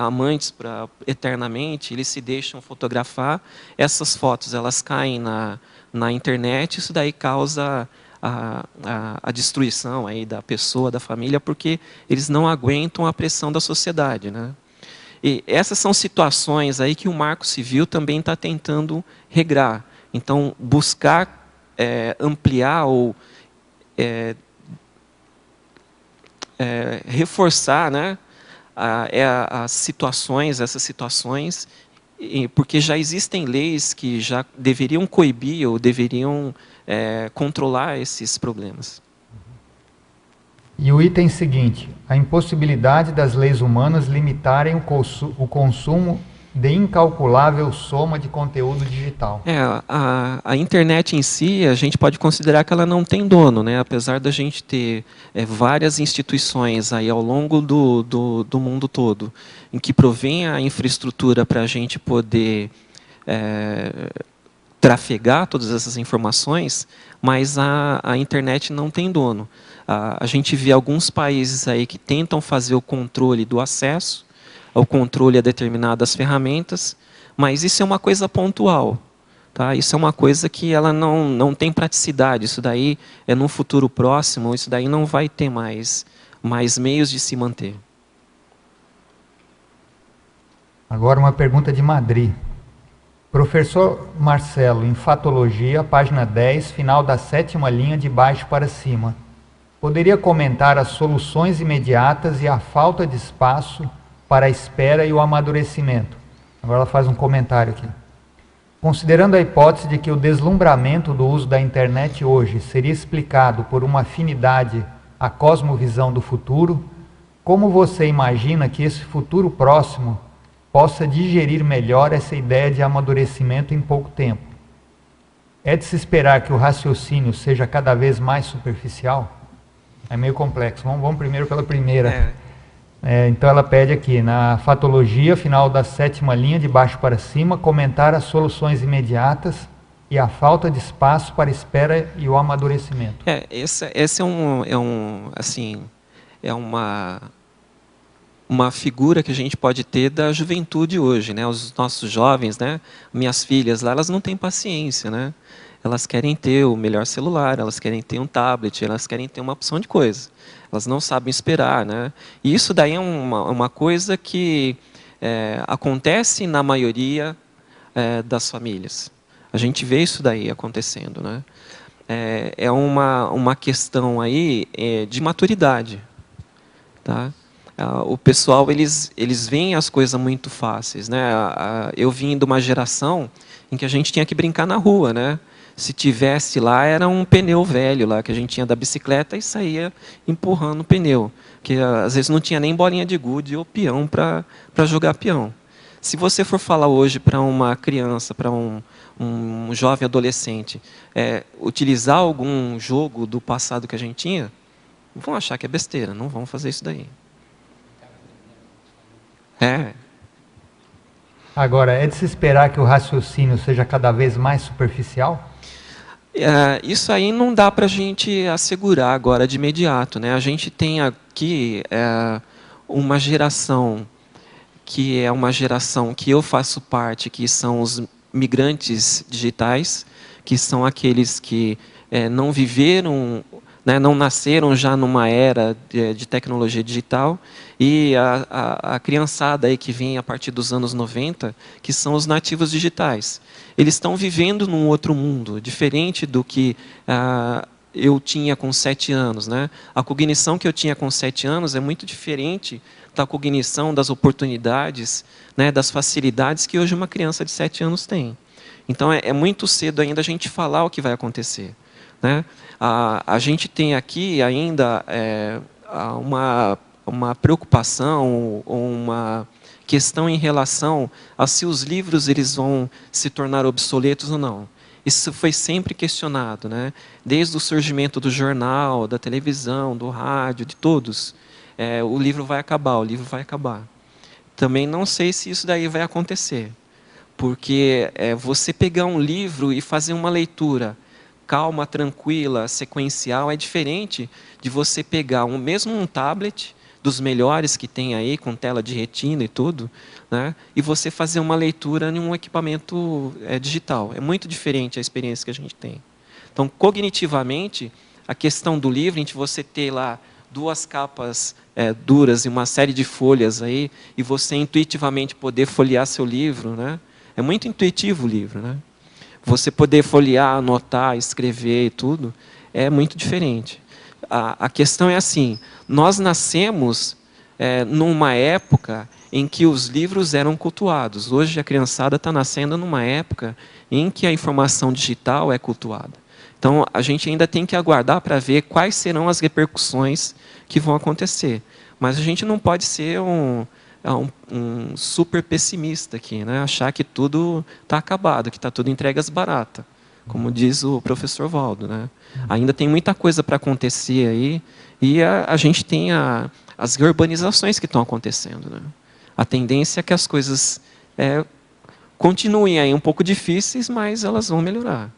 amantes eternamente, eles se deixam fotografar. Essas fotos elas caem na internet, isso daí causa a destruição aí da pessoa, da família, porque eles não aguentam a pressão da sociedade, né? E essas são situações aí que o Marco Civil também está tentando regrar. Então, buscar ampliar ou reforçar, né, essas situações porque já existem leis que já deveriam coibir ou deveriam controlar esses problemas. E o item seguinte, a impossibilidade das leis humanas limitarem o consumo de incalculável soma de conteúdo digital. A internet em si, a gente pode considerar que ela não tem dono, né? Apesar da gente ter várias instituições aí ao longo do mundo todo, em que provém a infraestrutura para a gente poder trafegar todas essas informações, mas a internet não tem dono. A gente vê alguns países aí que tentam fazer o controle do acesso, ao controle a determinadas ferramentas, mas isso é uma coisa pontual. Tá? Isso é uma coisa que ela não tem praticidade. Isso daí é no futuro próximo, isso daí não vai ter mais meios de se manter. Agora uma pergunta de Madrid. Professor Marcelo, em Fatologia, página 10, final da 7ª linha de baixo para cima. Poderia comentar as soluções imediatas e a falta de espaço para a espera e o amadurecimento? Agora ela faz um comentário aqui. Considerando a hipótese de que o deslumbramento do uso da internet hoje seria explicado por uma afinidade à cosmovisão do futuro, como você imagina que esse futuro próximo possa digerir melhor essa ideia de amadurecimento em pouco tempo? É de se esperar que o raciocínio seja cada vez mais superficial? É meio complexo. Vamos primeiro pela primeira. Então ela pede aqui, na Fatologia, final da 7ª linha, de baixo para cima, comentar as soluções imediatas e a falta de espaço para a espera e o amadurecimento. Esse é uma figura que a gente pode ter da juventude hoje, né? Os nossos jovens, né? Minhas filhas lá, elas não têm paciência, né? Elas querem ter o melhor celular, elas querem ter um tablet, elas querem ter uma opção de coisa. Elas não sabem esperar, né? E isso daí é uma coisa que acontece na maioria das famílias. A gente vê isso daí acontecendo, né? É uma questão aí de maturidade, tá? O pessoal, eles veem as coisas muito fáceis, né? Eu vim de uma geração em que a gente tinha que brincar na rua, né? Se tivesse lá, era um pneu velho lá que a gente tinha da bicicleta e saía empurrando o pneu, que às vezes não tinha nem bolinha de gude ou peão para jogar peão. Se você for falar hoje para uma criança, para um jovem adolescente, utilizar algum jogo do passado que a gente tinha, vão achar que é besteira, não vão fazer isso daí. Agora, é de se esperar que o raciocínio seja cada vez mais superficial? Isso aí não dá para a gente assegurar agora de imediato, né? A gente tem aqui uma geração que é uma geração que eu faço parte, que são os migrantes digitais, que são aqueles que não viveram, né, não nasceram já numa era de tecnologia digital, e a criançada aí que vem a partir dos anos 90, que são os nativos digitais. Eles estão vivendo num outro mundo, diferente do que eu tinha com 7 anos. Né? A cognição que eu tinha com 7 anos é muito diferente da cognição, das oportunidades, né, das facilidades que hoje uma criança de 7 anos tem. Então, é muito cedo ainda a gente falar o que vai acontecer. Né? A gente tem aqui ainda uma preocupação, uma questão em relação a se os livros eles vão se tornar obsoletos ou não. Isso foi sempre questionado, né? Desde o surgimento do jornal, da televisão, do rádio, de todos. O livro vai acabar, o livro vai acabar. Também não sei se isso daí vai acontecer, porque você pegar um livro e fazer uma leitura calma, tranquila, sequencial, é diferente de você pegar mesmo um tablet, dos melhores que tem aí, com tela de retina e tudo, né? E você fazer uma leitura em um equipamento digital. É muito diferente a experiência que a gente tem. Então, cognitivamente, a questão do livro, entre você ter lá 2 capas duras e uma série de folhas aí, e você intuitivamente poder folhear seu livro, né? É muito intuitivo o livro, né? Você poder folhear, anotar, escrever e tudo, é muito diferente. A questão é assim, nós nascemos numa época em que os livros eram cultuados. Hoje a criançada está nascendo numa época em que a informação digital é cultuada. Então, a gente ainda tem que aguardar para ver quais serão as repercussões que vão acontecer. Mas a gente não pode ser um super pessimista aqui, né? Achar que tudo está acabado, que está tudo entregas barata, como diz o professor Valdo, né? Ainda tem muita coisa para acontecer aí, e a gente tem as urbanizações que estão acontecendo, né? A tendência é que as coisas continuem aí um pouco difíceis, mas elas vão melhorar.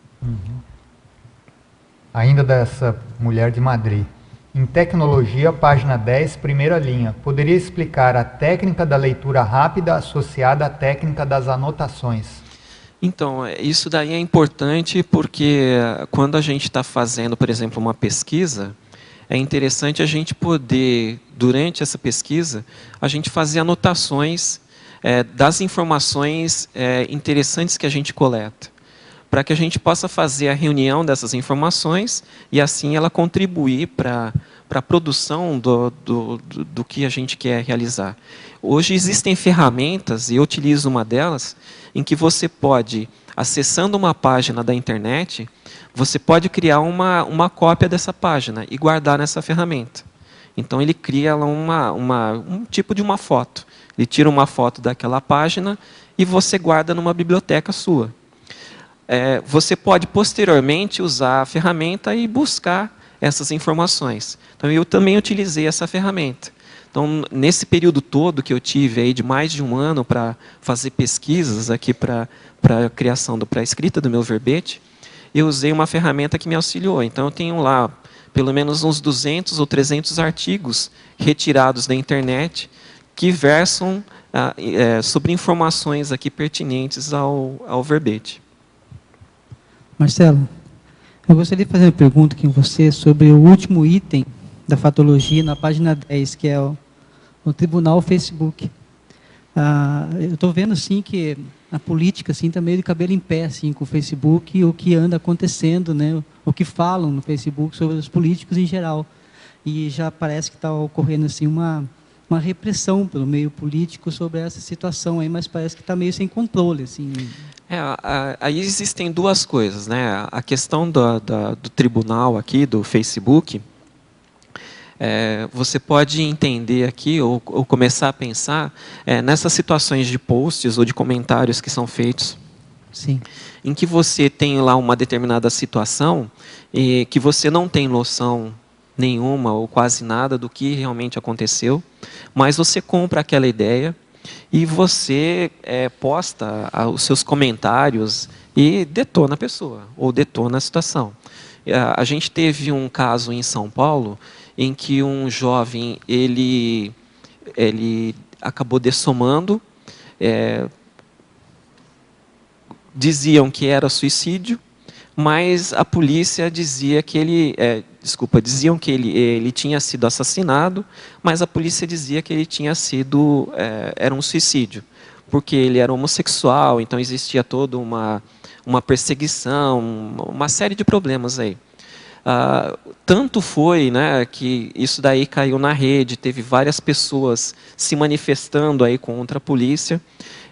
Ainda dessa mulher de Madrid. Em tecnologia, página 10, primeira linha. Poderia explicar a técnica da leitura rápida associada à técnica das anotações? Então, isso daí é importante porque quando a gente está fazendo, por exemplo, uma pesquisa, é interessante a gente poder, durante essa pesquisa, a gente fazer anotações das informações interessantes que a gente coleta, para que a gente possa fazer a reunião dessas informações e assim ela contribuir para a produção do que a gente quer realizar. Hoje existem ferramentas, e eu utilizo uma delas, em que você pode, acessando uma página da internet, você pode criar uma cópia dessa página e guardar nessa ferramenta. Então ele cria um tipo de uma foto. Ele tira uma foto daquela página e você guarda numa biblioteca sua. Você pode posteriormente usar a ferramenta e buscar essas informações. Então eu também utilizei essa ferramenta. Então nesse período todo que eu tive aí de mais de um ano para fazer pesquisas aqui para a criação para a escrita do meu verbete, eu usei uma ferramenta que me auxiliou. Então eu tenho lá pelo menos uns 200 ou 300 artigos retirados da internet que versam sobre informações aqui pertinentes ao verbete. Marcelo, eu gostaria de fazer uma pergunta aqui com você sobre o último item da fatologia na página 10, que é o Tribunal Facebook. Eu estou vendo assim que a política assim está meio de cabelo em pé assim, com o Facebook e o que anda acontecendo, né? O que falam no Facebook sobre os políticos em geral. E já parece que está ocorrendo assim, uma repressão pelo meio político sobre essa situação, aí, mas parece que está meio sem controle. Assim. Aí existem duas coisas, né? A questão do tribunal aqui, do Facebook, você pode entender aqui, ou começar a pensar, nessas situações de posts ou de comentários que são feitos. Sim. Em que você tem lá uma determinada situação e que você não tem noção nenhuma ou quase nada do que realmente aconteceu, mas você compra aquela ideia e você posta os seus comentários e detona a pessoa, ou detona a situação. A gente teve um caso em São Paulo em que um jovem ele acabou dessomando, diziam que era suicídio, mas a polícia dizia que diziam que ele tinha sido assassinado, mas a polícia dizia que ele tinha sido, era um suicídio, porque ele era homossexual, então existia toda uma perseguição, uma série de problemas aí. Tanto foi, né, que isso daí caiu na rede, teve várias pessoas se manifestando aí contra a polícia,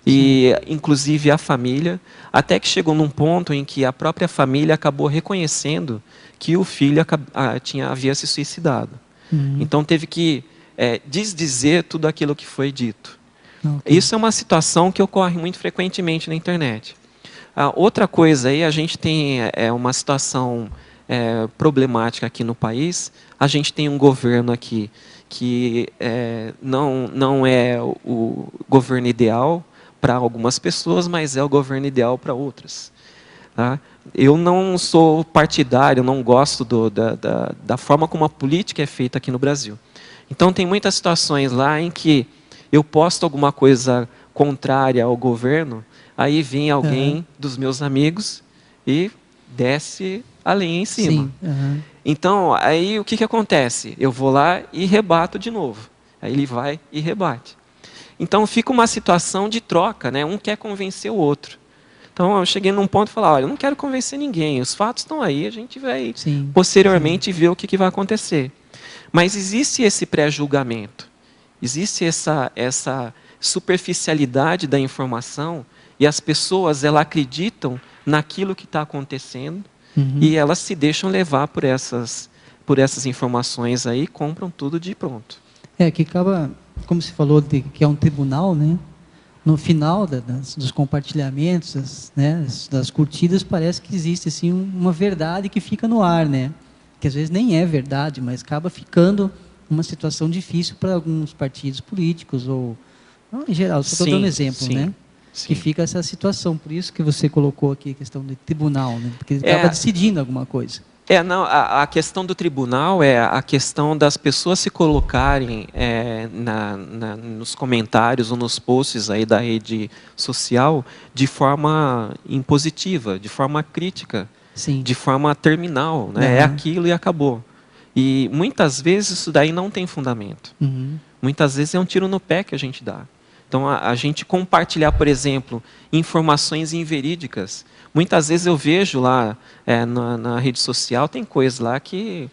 e inclusive a família, até que chegou num ponto em que a própria família acabou reconhecendo que o filho havia se suicidado. Então teve que desdizer tudo aquilo que foi dito. Isso é uma situação que ocorre muito frequentemente na internet. Outra coisa aí, a gente tem uma situação problemática aqui no país. A gente tem um governo aqui que não é o governo ideal para algumas pessoas, mas é o governo ideal para outras. Tá? Eu não sou partidário, não gosto da forma como a política é feita aqui no Brasil. Então tem muitas situações lá em que eu posto alguma coisa contrária ao governo, aí vem alguém dos meus amigos e desce a lenha em cima. Então, aí o que acontece? Eu vou lá e rebato de novo. Aí ele vai e rebate. Então fica uma situação de troca, né? Um quer convencer o outro. Então eu cheguei num ponto e falei, olha, eu não quero convencer ninguém, os fatos estão aí, a gente vai posteriormente ver o que vai acontecer. Mas existe esse pré-julgamento, existe essa superficialidade da informação e as pessoas elas acreditam naquilo que está acontecendo e elas se deixam levar por essas informações aí e compram tudo de pronto. Que acaba, como se falou, que é um tribunal, né? No final dos compartilhamentos, das curtidas, parece que existe assim, uma verdade que fica no ar, né? Que às vezes nem é verdade, mas acaba ficando uma situação difícil para alguns partidos políticos, ou não, em geral, só estou dando um exemplo, né? Sim. Que fica essa situação. Por isso que você colocou aqui a questão do tribunal, né? Porque ele acaba decidindo alguma coisa. Não, a questão do tribunal é a questão das pessoas se colocarem nos comentários ou nos posts aí da rede social de forma impositiva, de forma crítica, sim, de forma terminal, né? É aquilo e acabou. E muitas vezes isso daí não tem fundamento. Muitas vezes é um tiro no pé que a gente dá. Então, a gente compartilhar, por exemplo, informações inverídicas. Muitas vezes eu vejo lá na rede social, tem coisas lá que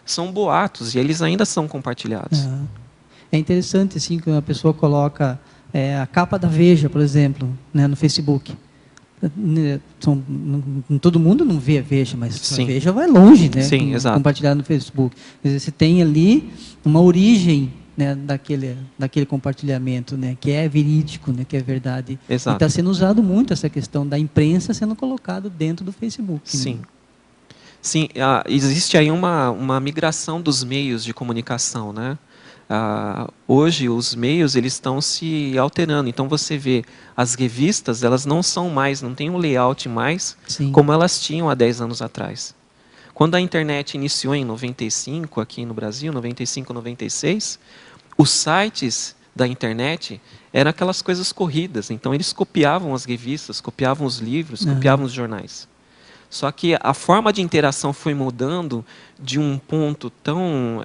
são boatos e eles ainda são compartilhados. É interessante assim, que a pessoa coloca a capa da Veja, por exemplo, né, no Facebook. Todo mundo não vê a Veja, mas sim, a Veja vai longe, né? Sim, exato. Compartilhado no Facebook. Quer dizer, você tem ali uma origem, né, daquele compartilhamento, né, que é verídico, né, que é verdade. Exato. E está sendo usado muito essa questão da imprensa sendo colocado dentro do Facebook. Sim. Né? Sim, existe aí uma migração dos meios de comunicação, né? Hoje os meios eles estão se alterando. Então você vê as revistas, elas não tem um layout mais sim, como elas tinham há 10 anos atrás. Quando a internet iniciou em 95, aqui no Brasil, 95, 96, os sites da internet eram aquelas coisas corridas. Então, eles copiavam as revistas, copiavam os livros, copiavam os jornais. Só que a forma de interação foi mudando de um ponto tão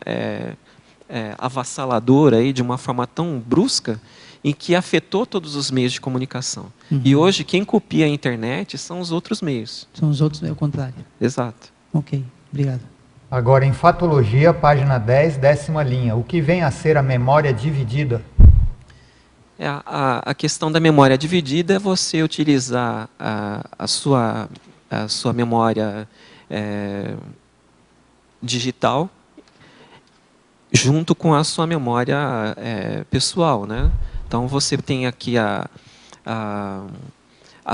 avassalador, aí, de uma forma tão brusca, em que afetou todos os meios de comunicação. E hoje, quem copia a internet são os outros meios. São os outros, é o contrário. Exato. Ok, obrigado. Agora, em Fatologia, página 10, 10ª linha. O que vem a ser a memória dividida? A questão da memória dividida é você utilizar a sua memória digital junto com a sua memória pessoal, né? Então, você tem aqui a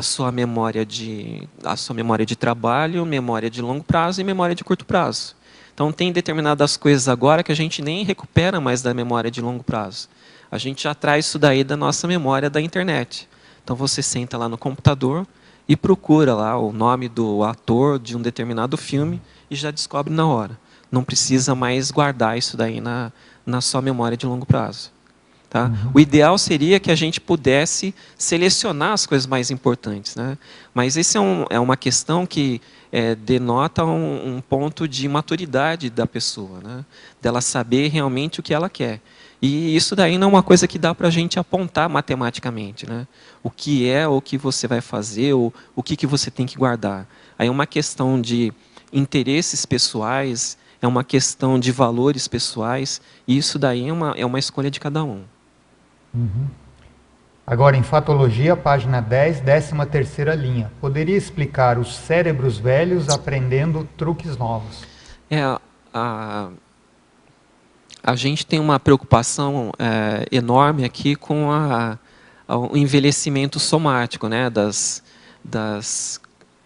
sua memória de trabalho, memória de longo prazo e memória de curto prazo. Então, tem determinadas coisas agora que a gente nem recupera mais da memória de longo prazo. A gente já traz isso daí da nossa memória da internet. Então, você senta lá no computador e procura lá o nome do ator de um determinado filme e já descobre na hora. Não precisa mais guardar isso daí na sua memória de longo prazo. Tá? O ideal seria que a gente pudesse selecionar as coisas mais importantes, né? Mas isso é uma questão que denota um ponto de maturidade da pessoa, né? Dela saber realmente o que ela quer. E isso daí não é uma coisa que dá para a gente apontar matematicamente, né? O que é o que você vai fazer, ou o que você tem que guardar. Aí é uma questão de interesses pessoais, é uma questão de valores pessoais, e isso daí é uma escolha de cada um. Agora, em Fatologia, página 10, 13ª linha. Poderia explicar os cérebros velhos aprendendo truques novos? A gente tem uma preocupação enorme aqui com o envelhecimento somático, né, das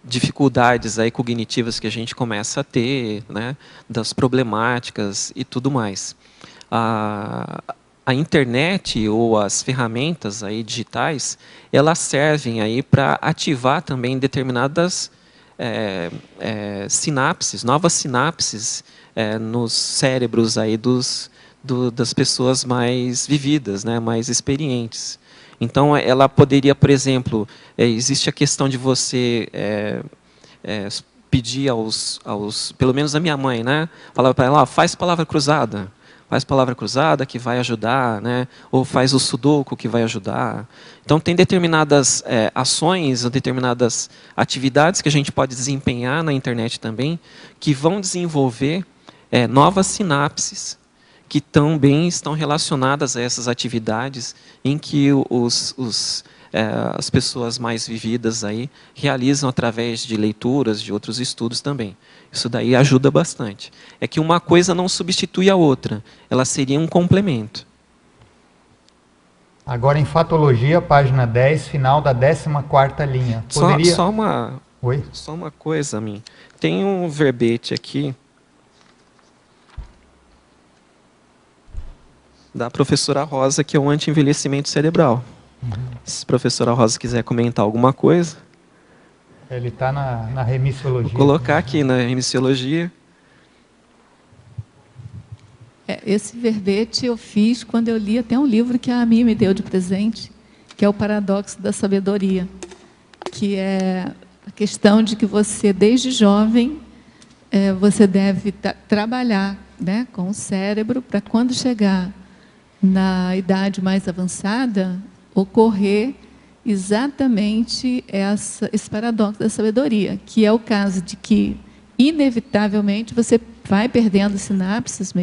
dificuldades aí cognitivas que a gente começa a ter, né, das problemáticas e tudo mais. A internet ou as ferramentas aí digitais, elas servem aí para ativar também determinadas sinapses, novas sinapses nos cérebros aí das pessoas mais vividas, né, mais experientes. Então, ela poderia, por exemplo, existe a questão de você pedir pelo menos a minha mãe, né, falava para ela, faz palavra cruzada. Faz palavra cruzada que vai ajudar, né? Ou faz o sudoku que vai ajudar. Então, tem determinadas ações, determinadas atividades que a gente pode desempenhar na internet também, que vão desenvolver novas sinapses, que também estão relacionadas a essas atividades em que as pessoas mais vividas aí realizam através de leituras, de outros estudos também. Isso daí ajuda bastante. É que uma coisa não substitui a outra, ela seria um complemento. Agora em Fatologia, página 10, final da 14ª linha. Poderia... Só uma coisa, Min. Tem um verbete aqui da professora Rosa, que é o anti-envelhecimento cerebral. Se a professora Rosa quiser comentar alguma coisa... Ele está na remissiologia. Vou colocar aqui na remissiologia. Esse verbete eu fiz quando eu li até um livro que a Ami me deu de presente, que é o Paradoxo da Sabedoria, que é a questão de que você, desde jovem, você deve trabalhar, né, com o cérebro para quando chegar na idade mais avançada, ocorrer exatamente esse paradoxo da sabedoria, que é o caso de que, inevitavelmente, você vai perdendo sinapses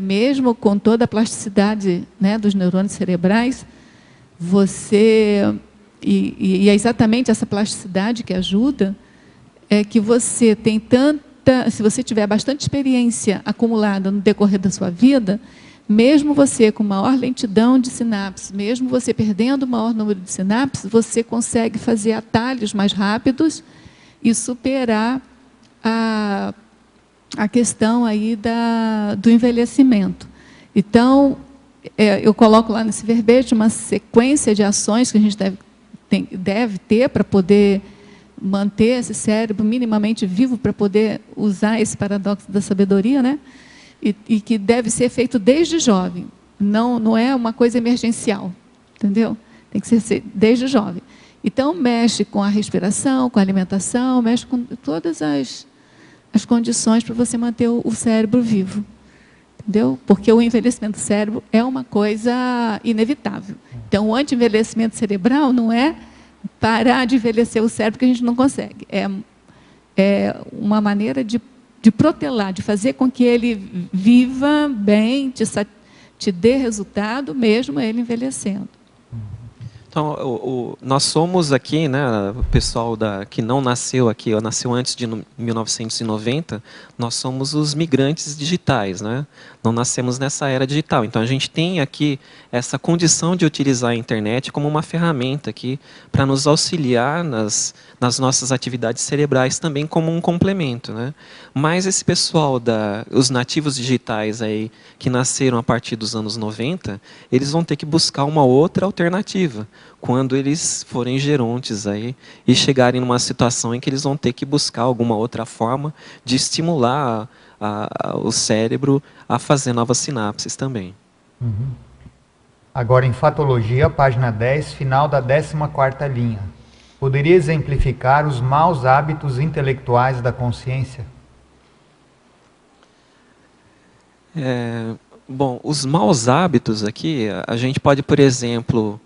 mesmo com toda a plasticidade, né, dos neurônios cerebrais, e é exatamente essa plasticidade que ajuda, que você tem se você tiver bastante experiência acumulada no decorrer da sua vida, mesmo você com maior lentidão de sinapses, mesmo você perdendo o maior número de sinapses, você consegue fazer atalhos mais rápidos e superar a questão aí do envelhecimento. Então, eu coloco lá nesse verbete uma sequência de ações que a gente deve ter para poder manter esse cérebro minimamente vivo, para poder usar esse paradoxo da sabedoria, né? E que deve ser feito desde jovem. Não é uma coisa emergencial, entendeu? Tem que ser desde jovem. Então, mexe com a respiração, com a alimentação, mexe com todas as condições para você manter o cérebro vivo. Entendeu? Porque o envelhecimento do cérebro é uma coisa inevitável. Então, o anti-envelhecimento cerebral não é parar de envelhecer o cérebro que a gente não consegue. É uma maneira de protelar, de fazer com que ele viva bem, te dê resultado, mesmo ele envelhecendo. Então, nós somos aqui, né, o pessoal que não nasceu aqui, nasceu antes de 1990, nós somos os migrantes digitais, né? Não nascemos nessa era digital. Então, a gente tem aqui essa condição de utilizar a internet como uma ferramenta aqui para nos auxiliar nas nossas atividades cerebrais também como um complemento, né? Mas esse pessoal, os nativos digitais aí, que nasceram a partir dos anos 90, eles vão ter que buscar uma outra alternativa quando eles forem gerontes aí e chegarem numa situação em que eles vão ter que buscar alguma outra forma de estimular o cérebro a fazer novas sinapses também. Agora, em Fatologia, página 10, final da 14ª linha. Poderia exemplificar os maus hábitos intelectuais da consciência? Bom, os maus hábitos aqui, a gente pode, por exemplo,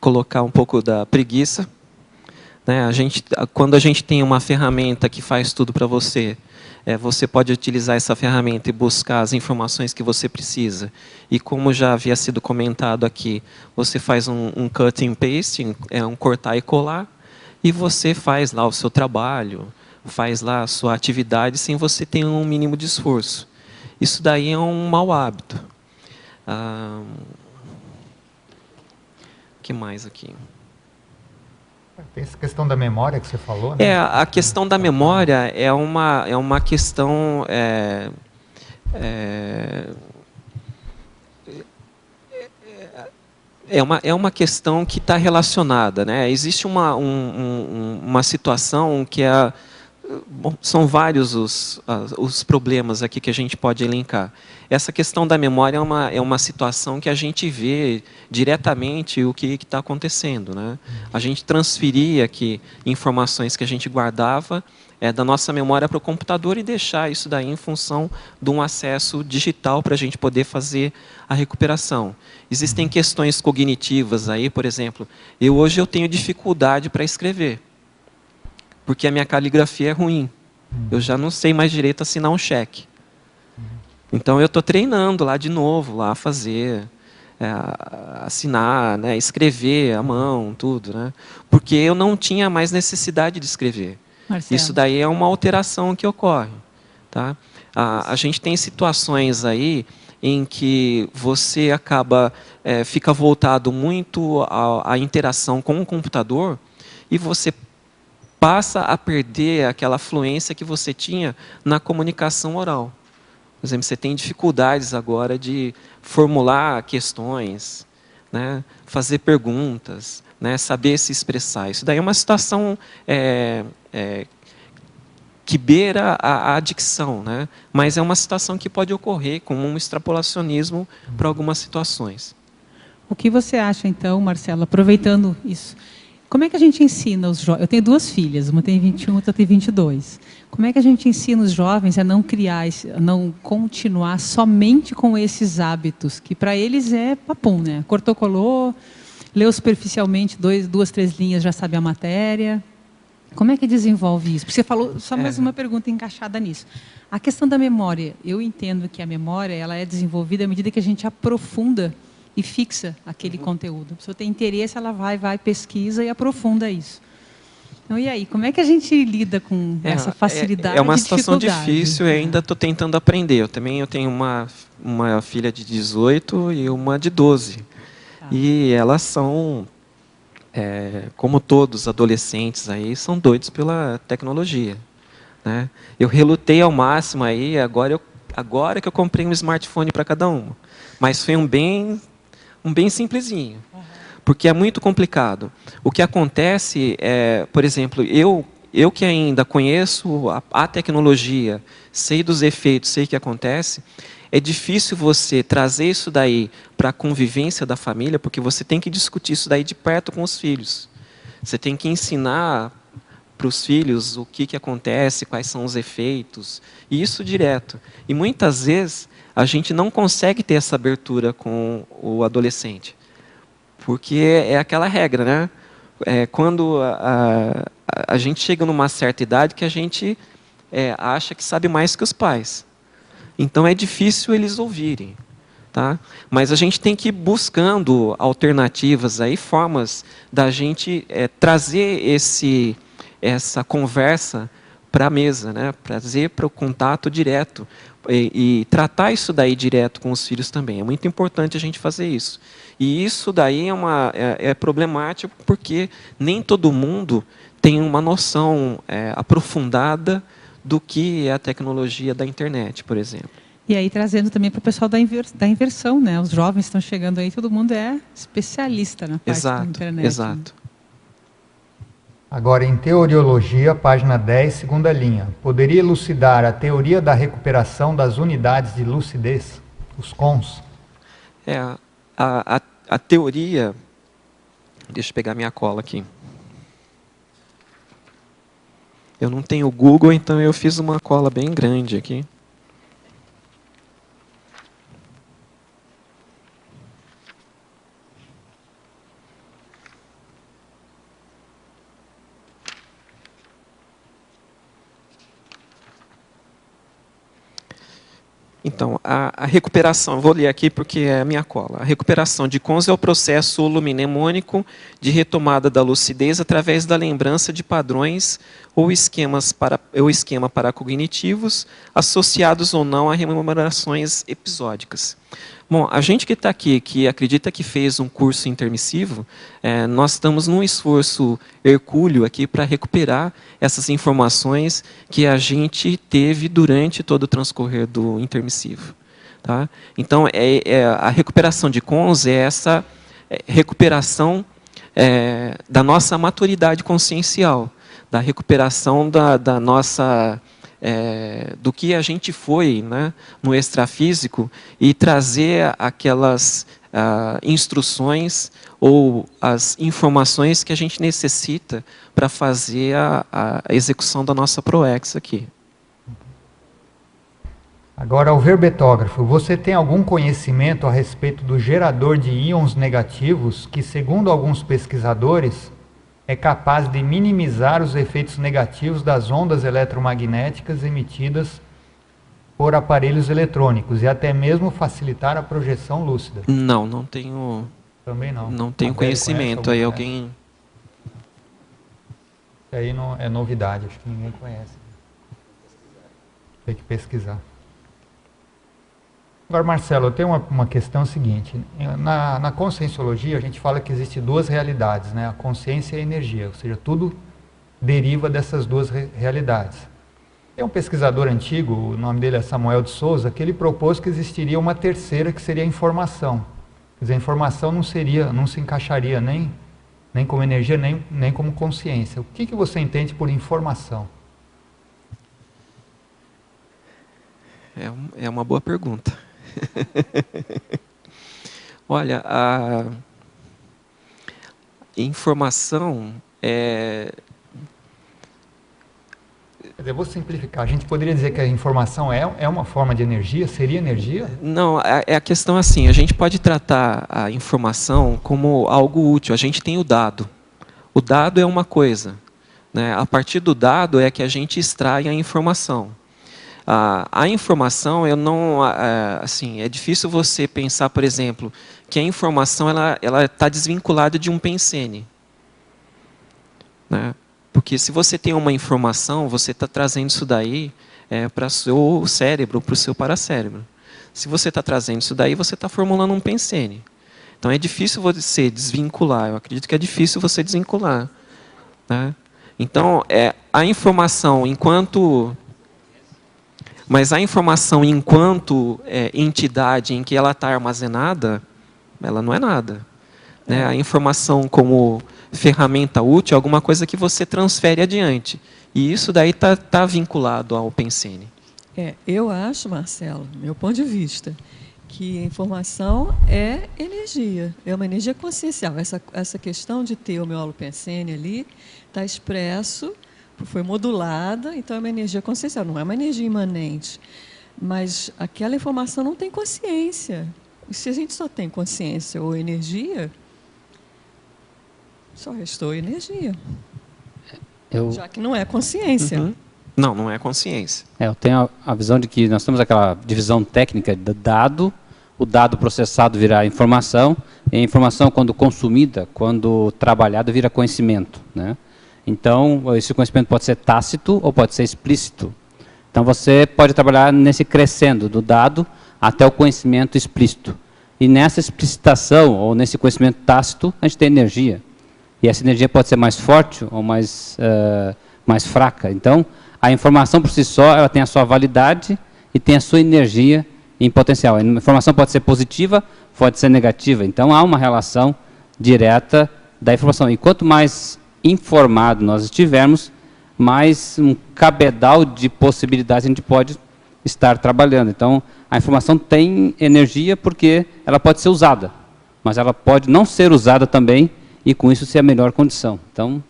colocar um pouco da preguiça, né? Quando a gente tem uma ferramenta que faz tudo para você, você pode utilizar essa ferramenta e buscar as informações que você precisa. E como já havia sido comentado aqui, você faz um cut and paste, um cortar e colar, e você faz lá o seu trabalho, faz lá a sua atividade sem você ter um mínimo de esforço. Isso daí é um mau hábito. O que mais aqui? Tem essa questão da memória que você falou, né? A questão da memória é uma questão... É uma questão que está relacionada, né? Existe uma situação que são vários os problemas aqui que a gente pode elencar. Essa questão da memória é uma situação que a gente vê diretamente o que está acontecendo, né? A gente transferia aqui informações que a gente guardava da nossa memória para o computador e deixar isso daí em função de um acesso digital para a gente poder fazer a recuperação. Existem questões cognitivas aí, por exemplo, hoje eu tenho dificuldade para escrever, porque a minha caligrafia é ruim. Eu já não sei mais direito assinar um cheque. Então, eu estou treinando lá de novo, lá a fazer, assinar, né, escrever à mão, tudo, né? Porque eu não tinha mais necessidade de escrever. Marcelo. Isso daí é uma alteração que ocorre. Tá? A gente tem situações aí em que você fica voltado muito à interação com o computador e você passa a perder aquela fluência que você tinha na comunicação oral. Por exemplo, você tem dificuldades agora de formular questões, né, fazer perguntas, né, saber se expressar. Isso daí é uma situação que beira a dicção, né? Mas é uma situação que pode ocorrer como um extrapolacionismo para algumas situações. O que você acha, então, Marcelo, aproveitando isso, como é que a gente ensina os jovens? Eu tenho 2 filhas, uma tem 21, outra tem 22. Como é que a gente ensina os jovens a não a não continuar somente com esses hábitos, que para eles é papum, né? Cortou, colou, leu superficialmente 2, 3 linhas, já sabe a matéria. Como é que desenvolve isso? Porque você falou, só mais uma pergunta encaixada nisso. A questão da memória, eu entendo que a memória ela é desenvolvida à medida que a gente aprofunda e fixa aquele conteúdo. A pessoa tem interesse, ela vai, pesquisa e aprofunda isso. Então, e aí, como é que a gente lida com essa facilidade? É uma situação difícil e ainda estou tentando aprender. Eu tenho uma filha de 18 e uma de 12. Tá. E elas são... como todos os adolescentes aí, são doidos pela tecnologia, né? Eu relutei ao máximo aí, agora que eu comprei um smartphone para cada uma. Mas foi um bem simplesinho, porque é muito complicado. O que acontece por exemplo, eu que ainda conheço a tecnologia, sei dos efeitos, sei o que acontece, é difícil você trazer isso daí para a convivência da família, porque você tem que discutir isso daí de perto com os filhos. Você tem que ensinar para os filhos o que acontece, quais são os efeitos, e isso direto. E muitas vezes a gente não consegue ter essa abertura com o adolescente, porque é aquela regra, né? Quando a gente chega numa certa idade que a gente acha que sabe mais que os pais. Então é difícil eles ouvirem, tá? Mas a gente tem que ir buscando alternativas aí, formas da gente trazer essa conversa para a mesa, né? Trazer para o contato direto e tratar isso daí direto com os filhos também. É muito importante a gente fazer isso. E isso daí é problemático porque nem todo mundo tem uma noção aprofundada do que é a tecnologia da internet, por exemplo. E aí, trazendo também para o pessoal da inversão, né? Os jovens estão chegando aí, todo mundo é especialista na parte da internet. Exato. Né? Agora, em Teoriologia, página 10, segunda linha. Poderia elucidar a teoria da recuperação das unidades de lucidez, os cons? A teoria... Deixa eu pegar minha cola aqui. Eu não tenho Google, então eu fiz uma cola bem grande aqui. Então, a recuperação, vou ler aqui porque é a minha cola. A recuperação de cons é o processo holonemônico de retomada da lucidez através da lembrança de padrões ou esquema paracognitivos associados ou não a rememorações episódicas. Bom, a gente que está aqui, que acredita que fez um curso intermissivo, nós estamos num esforço hercúleo aqui para recuperar essas informações que a gente teve durante todo o transcorrer do intermissivo. Tá? Então, a recuperação de cons é essa recuperação da nossa maturidade consciencial, da recuperação da nossa... do que a gente foi, né, no extrafísico e trazer aquelas instruções ou as informações que a gente necessita para fazer a execução da nossa proex aqui. Agora, o verbetógrafo. Você tem algum conhecimento a respeito do gerador de íons negativos que, segundo alguns pesquisadores, é capaz de minimizar os efeitos negativos das ondas eletromagnéticas emitidas por aparelhos eletrônicos e até mesmo facilitar a projeção lúcida. Não tenho. Também não. Não tenho conhecimento. Aí alguém. Aí não é novidade, acho que ninguém conhece. Tem que pesquisar. Agora, Marcelo, eu tenho uma questão seguinte. Na conscienciologia, a gente fala que existem duas realidades, né? A consciência e a energia, ou seja, tudo deriva dessas duas realidades. Tem um pesquisador antigo, o nome dele é Samuel de Souza, que ele propôs que existiria uma terceira, que seria a informação. Quer dizer, a informação não se encaixaria nem como energia, nem como consciência. O que você entende por informação? É uma boa pergunta. Olha, a informação Eu vou simplificar. A gente poderia dizer que a informação é uma forma de energia? Seria energia? Não, a questão é assim, a gente pode tratar a informação como algo útil. A gente tem o dado. O dado é uma coisa, né? A partir do dado é que a gente extrai a informação. A informação, assim, é difícil você pensar, por exemplo, que a informação ela está desvinculada de um pensene, né? Porque se você tem uma informação, você está trazendo isso daí para o seu cérebro, para o seu paracérebro. Se você está trazendo isso daí, você está formulando um pensene. Então é difícil você desvincular. Eu acredito que é difícil você desvincular, né? Então a informação mas a informação enquanto entidade em que ela está armazenada, ela não é nada, né? A informação como ferramenta útil é alguma coisa que você transfere adiante. E isso daí está vinculado ao pensene. Eu acho, Marcelo, meu ponto de vista, que a informação é energia, é uma energia consciencial. Essa questão de ter o meu holopensene ali está expresso, foi modulada, então é uma energia consciencial, não é uma energia imanente. Mas aquela informação não tem consciência. E se a gente só tem consciência ou energia, só restou energia. Já que não é consciência. Uhum. Não é consciência. Eu tenho a visão de que nós temos aquela divisão técnica do dado, o dado processado vira informação, e a informação, quando consumida, quando trabalhada, vira conhecimento, né? Então, esse conhecimento pode ser tácito ou pode ser explícito. Então, você pode trabalhar nesse crescendo do dado até o conhecimento explícito. E nessa explicitação, ou nesse conhecimento tácito, a gente tem energia. E essa energia pode ser mais forte ou mais fraca. Então, a informação por si só, ela tem a sua validade e tem a sua energia em potencial. A informação pode ser positiva, pode ser negativa. Então, há uma relação direta da informação. E quanto mais informado nós estivermos, mais um cabedal de possibilidades a gente pode estar trabalhando. Então, a informação tem energia porque ela pode ser usada, mas ela pode não ser usada também e com isso ser a melhor condição. Então,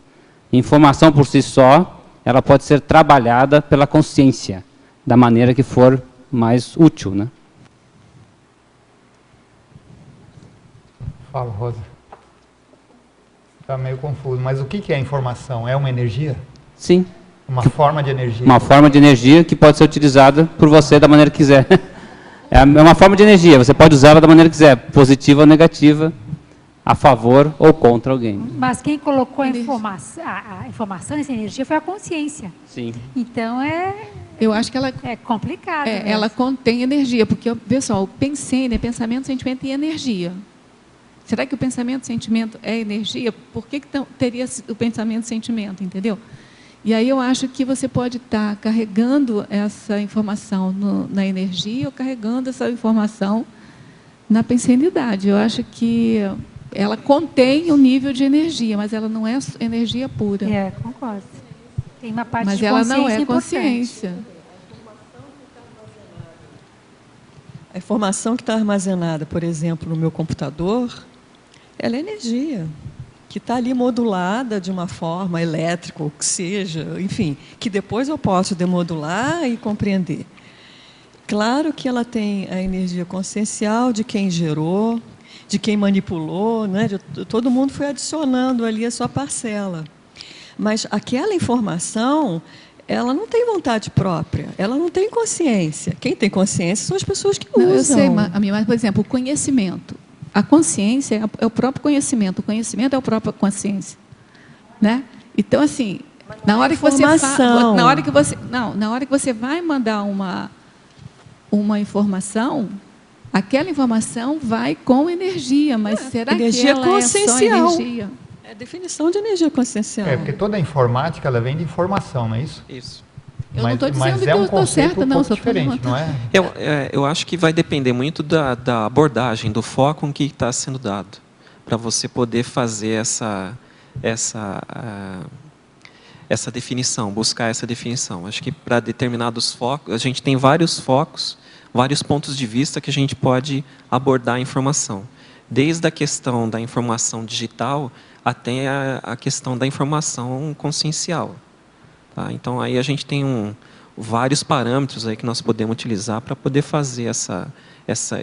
informação por si só, ela pode ser trabalhada pela consciência, da maneira que for mais útil, né? Fala, Rosa. Está meio confuso, mas o que é informação? É uma energia? Sim. Uma forma de energia? Uma forma de energia que pode ser utilizada por você da maneira que quiser. É uma forma de energia, você pode usá-la da maneira que quiser, positiva ou negativa, a favor ou contra alguém. Mas quem colocou a informação, essa energia, foi a consciência. Sim. Então eu acho que ela é complicado. Ela contém energia, porque, pessoal, o pensene, pensamento, sentimento e energia. Será que o pensamento, sentimento é energia? Por que teria o pensamento, sentimento, entendeu? E aí eu acho que você pode estar carregando essa informação na energia ou carregando essa informação na pensenidade. Eu acho que ela contém um nível de energia, mas ela não é energia pura. Concordo. Tem uma parte mas de ela consciência não é importante. consciência. A informação que está armazenada, por exemplo, no meu computador, ela é energia, que está ali modulada de uma forma elétrica, ou que seja, enfim, que depois eu posso demodular e compreender. Claro que ela tem a energia consciencial de quem gerou, de quem manipulou, né? Todo mundo foi adicionando ali a sua parcela. Mas aquela informação, ela não tem vontade própria, ela não tem consciência. Quem tem consciência são as pessoas que usam. Eu sei, mas, por exemplo, o conhecimento. A consciência é o próprio conhecimento. O conhecimento é a própria consciência, né? Então, assim, na hora que você vai mandar uma informação, aquela informação vai com energia, mas será energia que ela consciencial. é só energia? É a definição de energia consciencial. Porque toda a informática ela vem de informação, não é isso? Isso. Eu não estou dizendo que eu estou certa, não, só diferente, não é? Eu acho que vai depender muito da abordagem, do foco em que está sendo dado, para você poder fazer essa definição, buscar essa definição. Acho que para determinados focos, a gente tem vários focos, vários pontos de vista que a gente pode abordar a informação. Desde a questão da informação digital até a questão da informação consciencial. Tá? Então, aí a gente tem vários parâmetros aí que nós podemos utilizar para poder fazer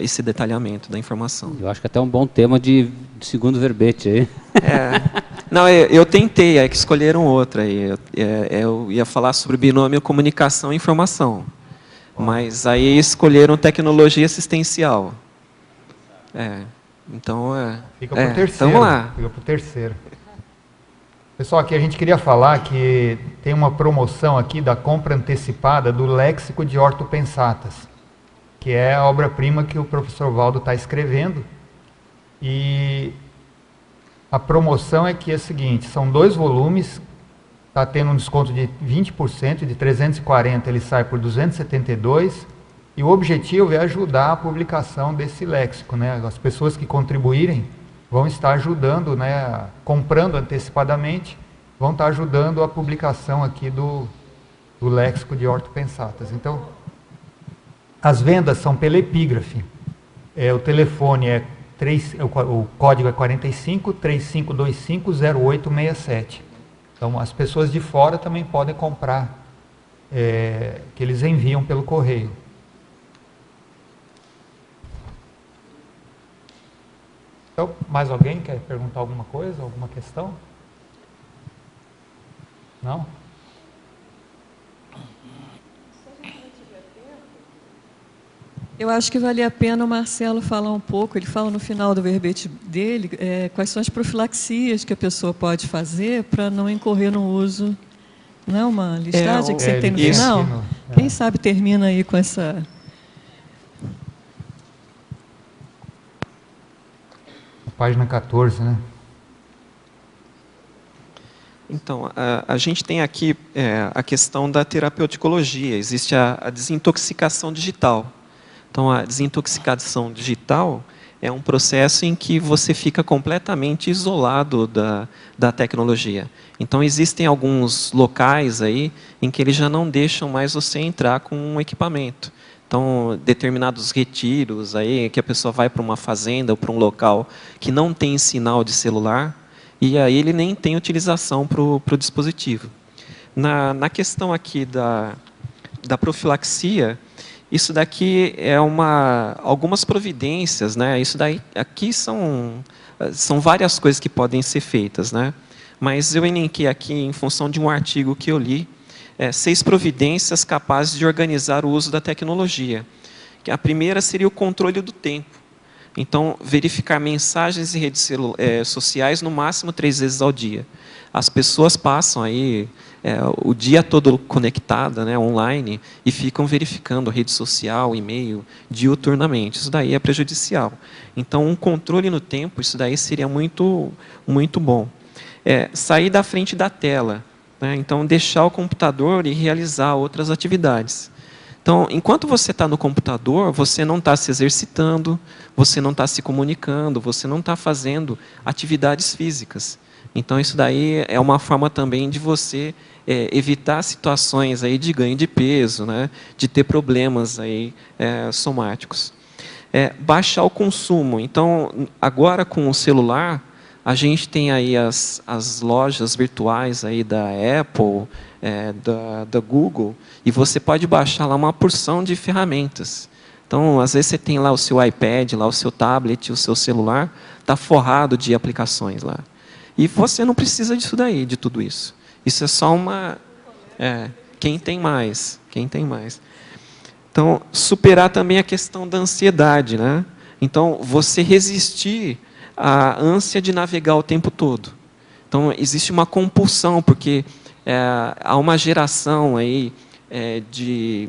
esse detalhamento da informação. Eu acho que até um bom tema de segundo verbete aí. Não, eu tentei, é que escolheram outra. Eu ia falar sobre binômio comunicação e informação. Mas aí escolheram tecnologia assistencial. Então, fica para o terceiro. Vamos lá. Fica para o terceiro. Pessoal, aqui a gente queria falar que tem uma promoção aqui da compra antecipada do Léxico de Ortopensatas, que é a obra-prima que o professor Valdo está escrevendo. E a promoção é que é a seguinte, são 2 volumes, está tendo um desconto de 20%, de 340 ele sai por 272, e o objetivo é ajudar a publicação desse léxico, né? As pessoas que contribuírem vão estar ajudando, né, comprando antecipadamente, vão estar ajudando a publicação aqui do léxico de Ortopensatas. Então, as vendas são pela epígrafe. O telefone o código é 45 3525 0867. Então, as pessoas de fora também podem comprar, que eles enviam pelo correio. Então, mais alguém quer perguntar alguma coisa, alguma questão? Não? Eu acho que valia a pena o Marcelo falar um pouco, ele fala no final do verbete dele, quais são as profilaxias que a pessoa pode fazer para não incorrer no uso. Não é uma listagem que você tem no final? Quem sabe termina aí com essa... Página 14, né? Então, a gente tem aqui a questão da terapeuticologia. Existe a desintoxicação digital. Então, a desintoxicação digital é um processo em que você fica completamente isolado da tecnologia. Então, existem alguns locais aí em que eles já não deixam mais você entrar com um equipamento. Então, determinados retiros aí, que a pessoa vai para uma fazenda ou para um local que não tem sinal de celular, e aí ele nem tem utilização para o dispositivo. Na questão aqui da profilaxia, isso daqui é algumas providências, né? Isso daí aqui são várias coisas que podem ser feitas, né? Mas eu elenquei aqui em função de um artigo que eu li, 6 providências capazes de organizar o uso da tecnologia. A primeira seria o controle do tempo. Então, verificar mensagens em redes sociais no máximo 3 vezes ao dia. As pessoas passam aí o dia todo conectada, né, online, e ficam verificando rede social, e-mail, diuturnamente. Isso daí é prejudicial. Então, um controle no tempo, isso daí seria muito, muito bom. Sair da frente da tela. Então, deixar o computador e realizar outras atividades. Então, enquanto você está no computador, você não está se exercitando, você não está se comunicando, você não está fazendo atividades físicas. Então, isso daí é uma forma também de você evitar situações aí de ganho de peso, né, de ter problemas aí, somáticos. Baixar o consumo. Então, agora com o celular, a gente tem aí as lojas virtuais aí da Apple, da Google, e você pode baixar lá uma porção de ferramentas. Então, às vezes você tem lá o seu iPad, lá o seu tablet, o seu celular, está forrado de aplicações lá. E você não precisa disso daí, de tudo isso. Isso é só Quem tem mais. Então, superar também a questão da ansiedade, né? Então, você resistir à ânsia de navegar o tempo todo. Então, existe uma compulsão, porque há uma geração aí de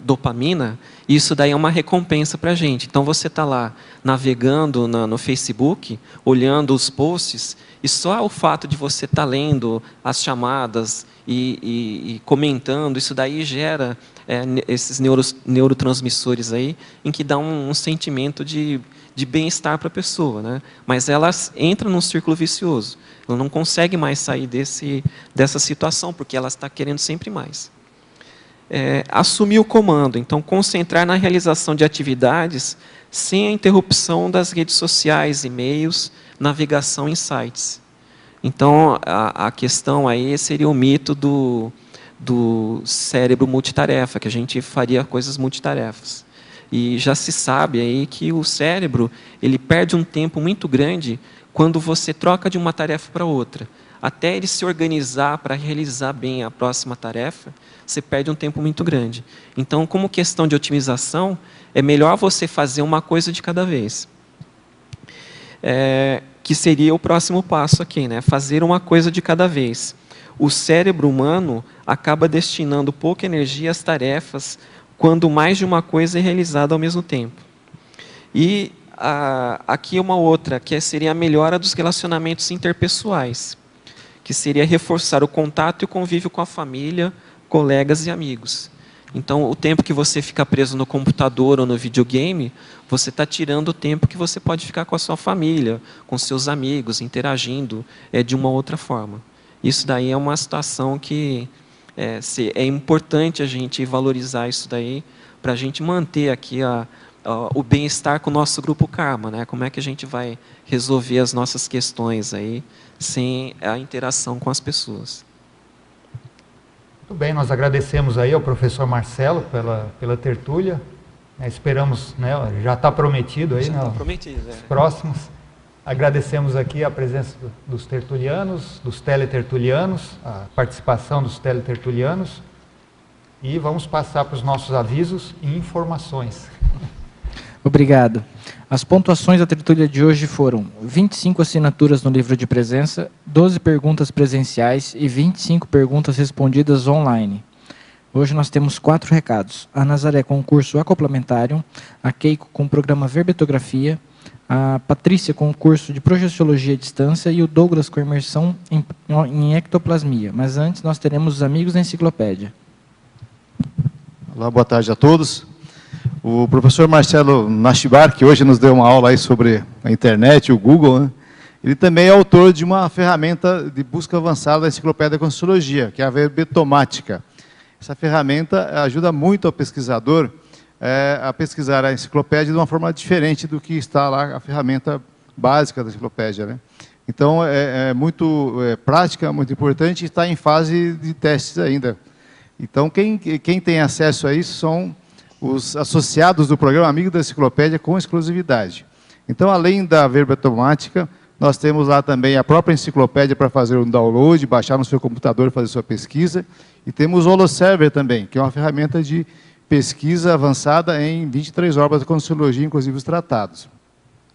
dopamina, e isso daí é uma recompensa para a gente. Então, você está lá navegando no Facebook, olhando os posts, e só o fato de você estar lendo as chamadas e comentando, isso daí gera esses neurotransmissores aí, em que dá um sentimento de bem-estar para a pessoa, né? Mas ela entra num círculo vicioso. Ela não consegue mais sair dessa situação, porque ela está querendo sempre mais. Assumir o comando, então concentrar na realização de atividades sem a interrupção das redes sociais, e-mails, navegação em sites. Então, a questão aí seria o mito do cérebro multitarefa, que a gente faria coisas multitarefas. E já se sabe aí que o cérebro ele perde um tempo muito grande quando você troca de uma tarefa para outra. Até ele se organizar para realizar bem a próxima tarefa, você perde um tempo muito grande. Então, como questão de otimização, é melhor você fazer uma coisa de cada vez. Que seria o próximo passo aqui, né? Fazer uma coisa de cada vez. O cérebro humano acaba destinando pouca energia às tarefas quando mais de uma coisa é realizada ao mesmo tempo. E aqui uma outra, que seria a melhora dos relacionamentos interpessoais, que seria reforçar o contato e o convívio com a família, colegas e amigos. Então, o tempo que você fica preso no computador ou no videogame, você está tirando o tempo que você pode ficar com a sua família, com seus amigos, interagindo de uma outra forma. Isso daí é uma situação que é importante a gente valorizar isso daí, para a gente manter aqui o bem-estar com o nosso grupo Karma, né? Como é que a gente vai resolver as nossas questões aí, sem a interação com as pessoas. Muito bem, nós agradecemos aí ao professor Marcelo pela tertúlia. Esperamos, né, já está prometido aí, os próximos. Agradecemos aqui a presença dos tertulianos, dos teletertulianos, a participação dos teletertulianos. E vamos passar para os nossos avisos e informações. Obrigado. As pontuações da tertúlia de hoje foram 25 assinaturas no livro de presença, 12 perguntas presenciais e 25 perguntas respondidas online. Hoje nós temos 4 recados. A Nazaré com o curso Acoplamentário, a Keiko com o programa Verbetografia, a Patrícia com o curso de Projeciologia à Distância e o Douglas com imersão em ectoplasmia. Mas antes nós teremos os amigos da enciclopédia. Olá, boa tarde a todos. O professor Marcelo Nashibar, que hoje nos deu uma aula aí sobre a internet, o Google, né? Ele também é autor de uma ferramenta de busca avançada da Enciclopédia da Conscienciologia, que é a Verbetomática. Essa ferramenta ajuda muito ao pesquisador a pesquisar a enciclopédia de uma forma diferente do que está lá a ferramenta básica da enciclopédia, né? Então, é muito prática, muito importante e está em fase de testes ainda. Então, quem tem acesso a isso são os associados do programa Amigo da Enciclopédia com exclusividade. Então, além da verbetomática, nós temos lá também a própria enciclopédia para fazer um download, baixar no seu computador e fazer sua pesquisa. E temos o Holoserver também, que é uma ferramenta de pesquisa avançada em 23 obras de Conscienciologia, inclusive os tratados.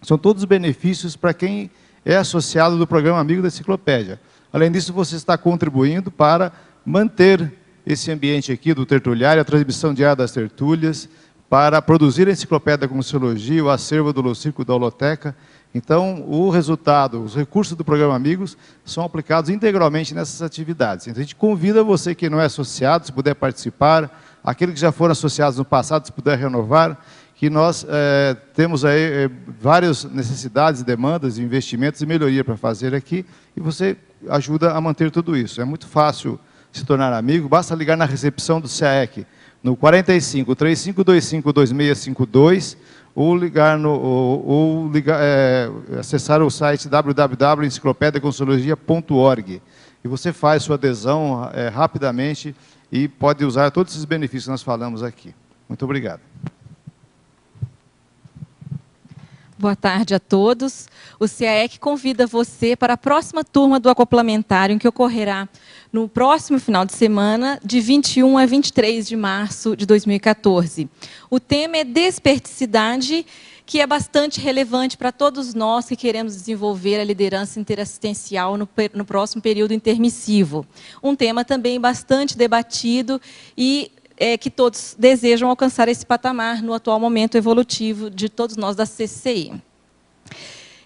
São todos benefícios para quem é associado do programa Amigo da Enciclopédia. Além disso, você está contribuindo para manter esse ambiente aqui do tertuliário, a transmissão diária das tertúlias, para produzir a enciclopédia da Conscienciologia, o acervo do Holociclo da Holoteca. Então, o resultado, os recursos do programa Amigos são aplicados integralmente nessas atividades. Então, a gente convida você que não é associado, se puder participar, aqueles que já foram associados no passado, se puder renovar, que nós temos aí várias necessidades, demandas, investimentos e melhoria para fazer aqui, e você ajuda a manter tudo isso. É muito fácil se tornar amigo, basta ligar na recepção do CAEC no 45 3525 2652 ou acessar o site www.enciclopediaconscienciologia.org e você faz sua adesão rapidamente e pode usar todos esses benefícios que nós falamos aqui. Muito obrigado. Boa tarde a todos. O CAEC convida você para a próxima turma do acoplamentário, que ocorrerá no próximo final de semana, de 21 a 23 de março de 2014. O tema é desperticidade, que é bastante relevante para todos nós que queremos desenvolver a liderança interassistencial no próximo período intermissivo. Um tema também bastante debatido e que todos desejam alcançar esse patamar no atual momento evolutivo de todos nós da CCI.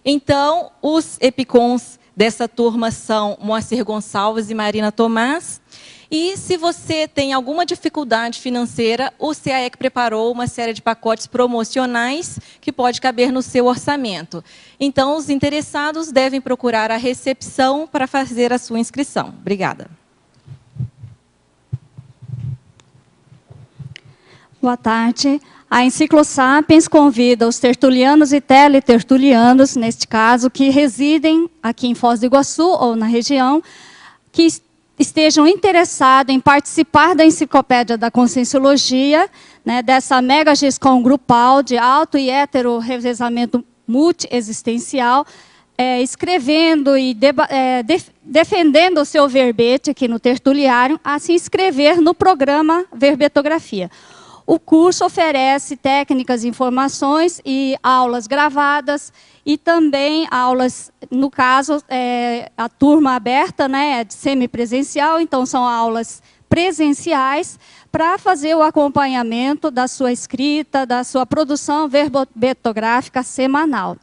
Então, os EPICONs dessa turma são Moacir Gonçalves e Marina Tomás. E se você tem alguma dificuldade financeira, o CAEC preparou uma série de pacotes promocionais que pode caber no seu orçamento. Então, os interessados devem procurar a recepção para fazer a sua inscrição. Obrigada. Boa tarde. A Enciclo Sapiens convida os tertulianos e teletertulianos, neste caso, que residem aqui em Foz do Iguaçu ou na região, que estejam interessados em participar da Enciclopédia da Conscienciologia, né, dessa mega GESCOM grupal de auto e hetero revezamento multiexistencial, escrevendo e defendendo o seu verbete aqui no tertuliário, a se inscrever no programa Verbetografia. O curso oferece técnicas, informações e aulas gravadas e também aulas, no caso, a turma aberta, né, é semipresencial, então são aulas presenciais para fazer o acompanhamento da sua escrita, da sua produção verbetográfica semanal.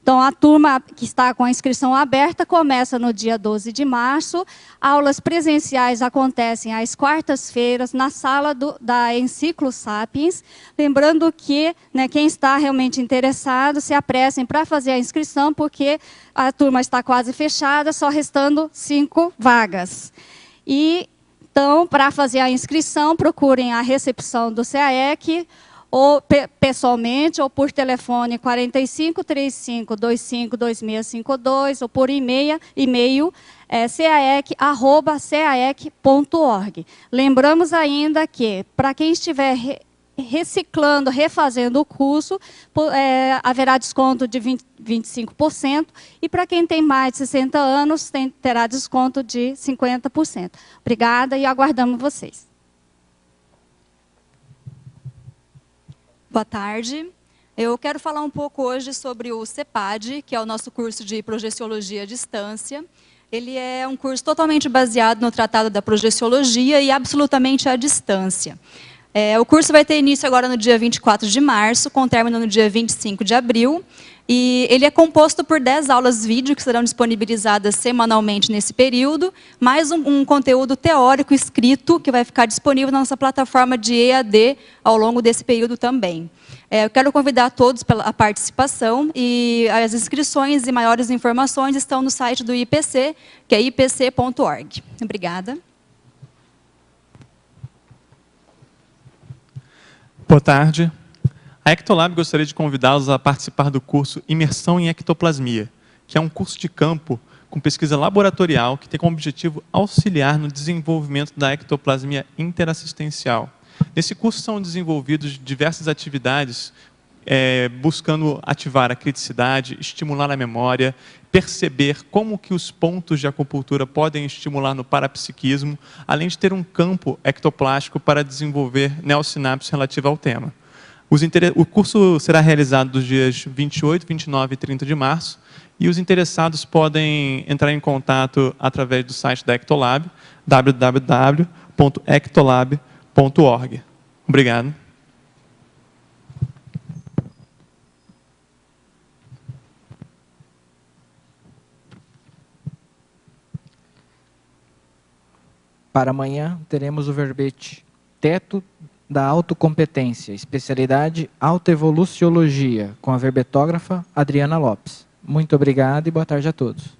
Então, a turma que está com a inscrição aberta começa no dia 12 de março. Aulas presenciais acontecem às quartas-feiras na sala da Enciclo Sapiens. Lembrando que, né, quem está realmente interessado, se apressem para fazer a inscrição, porque a turma está quase fechada, só restando 5 vagas. Então, para fazer a inscrição, procurem a recepção do CAEC, ou pessoalmente, ou por telefone 45 35 25 2652, ou por e-mail caec@caec.org. Lembramos ainda que, para quem estiver reciclando, refazendo o curso, haverá desconto de 25%, e para quem tem mais de 60 anos, terá desconto de 50%. Obrigada e aguardamos vocês. Boa tarde. Eu quero falar um pouco hoje sobre o CEPAD, que é o nosso curso de Projeciologia à Distância. Ele é um curso totalmente baseado no Tratado da Projeciologia e absolutamente à distância. O curso vai ter início agora no dia 24 de março, com término no dia 25 de abril. E ele é composto por 10 aulas vídeo que serão disponibilizadas semanalmente nesse período, mais um conteúdo teórico escrito que vai ficar disponível na nossa plataforma de EAD ao longo desse período também. Eu quero convidar todos pela participação, e as inscrições e maiores informações estão no site do IPC, que é ipc.org. Obrigada. Boa tarde. A Ectolab gostaria de convidá-los a participar do curso Imersão em Ectoplasmia, que é um curso de campo com pesquisa laboratorial que tem como objetivo auxiliar no desenvolvimento da ectoplasmia interassistencial. Nesse curso são desenvolvidas diversas atividades buscando ativar a criticidade, estimular a memória, perceber como que os pontos de acupuntura podem estimular no parapsiquismo, além de ter um campo ectoplástico para desenvolver neossinapses relativa ao tema. O curso será realizado dos dias 28, 29 e 30 de março, e os interessados podem entrar em contato através do site da Ectolab, www.ectolab.org. Obrigado. Para amanhã, teremos o verbete Teto da Autocompetência, especialidade Autoevoluciologia, com a verbetógrafa Adriana Lopes. Muito obrigado e boa tarde a todos.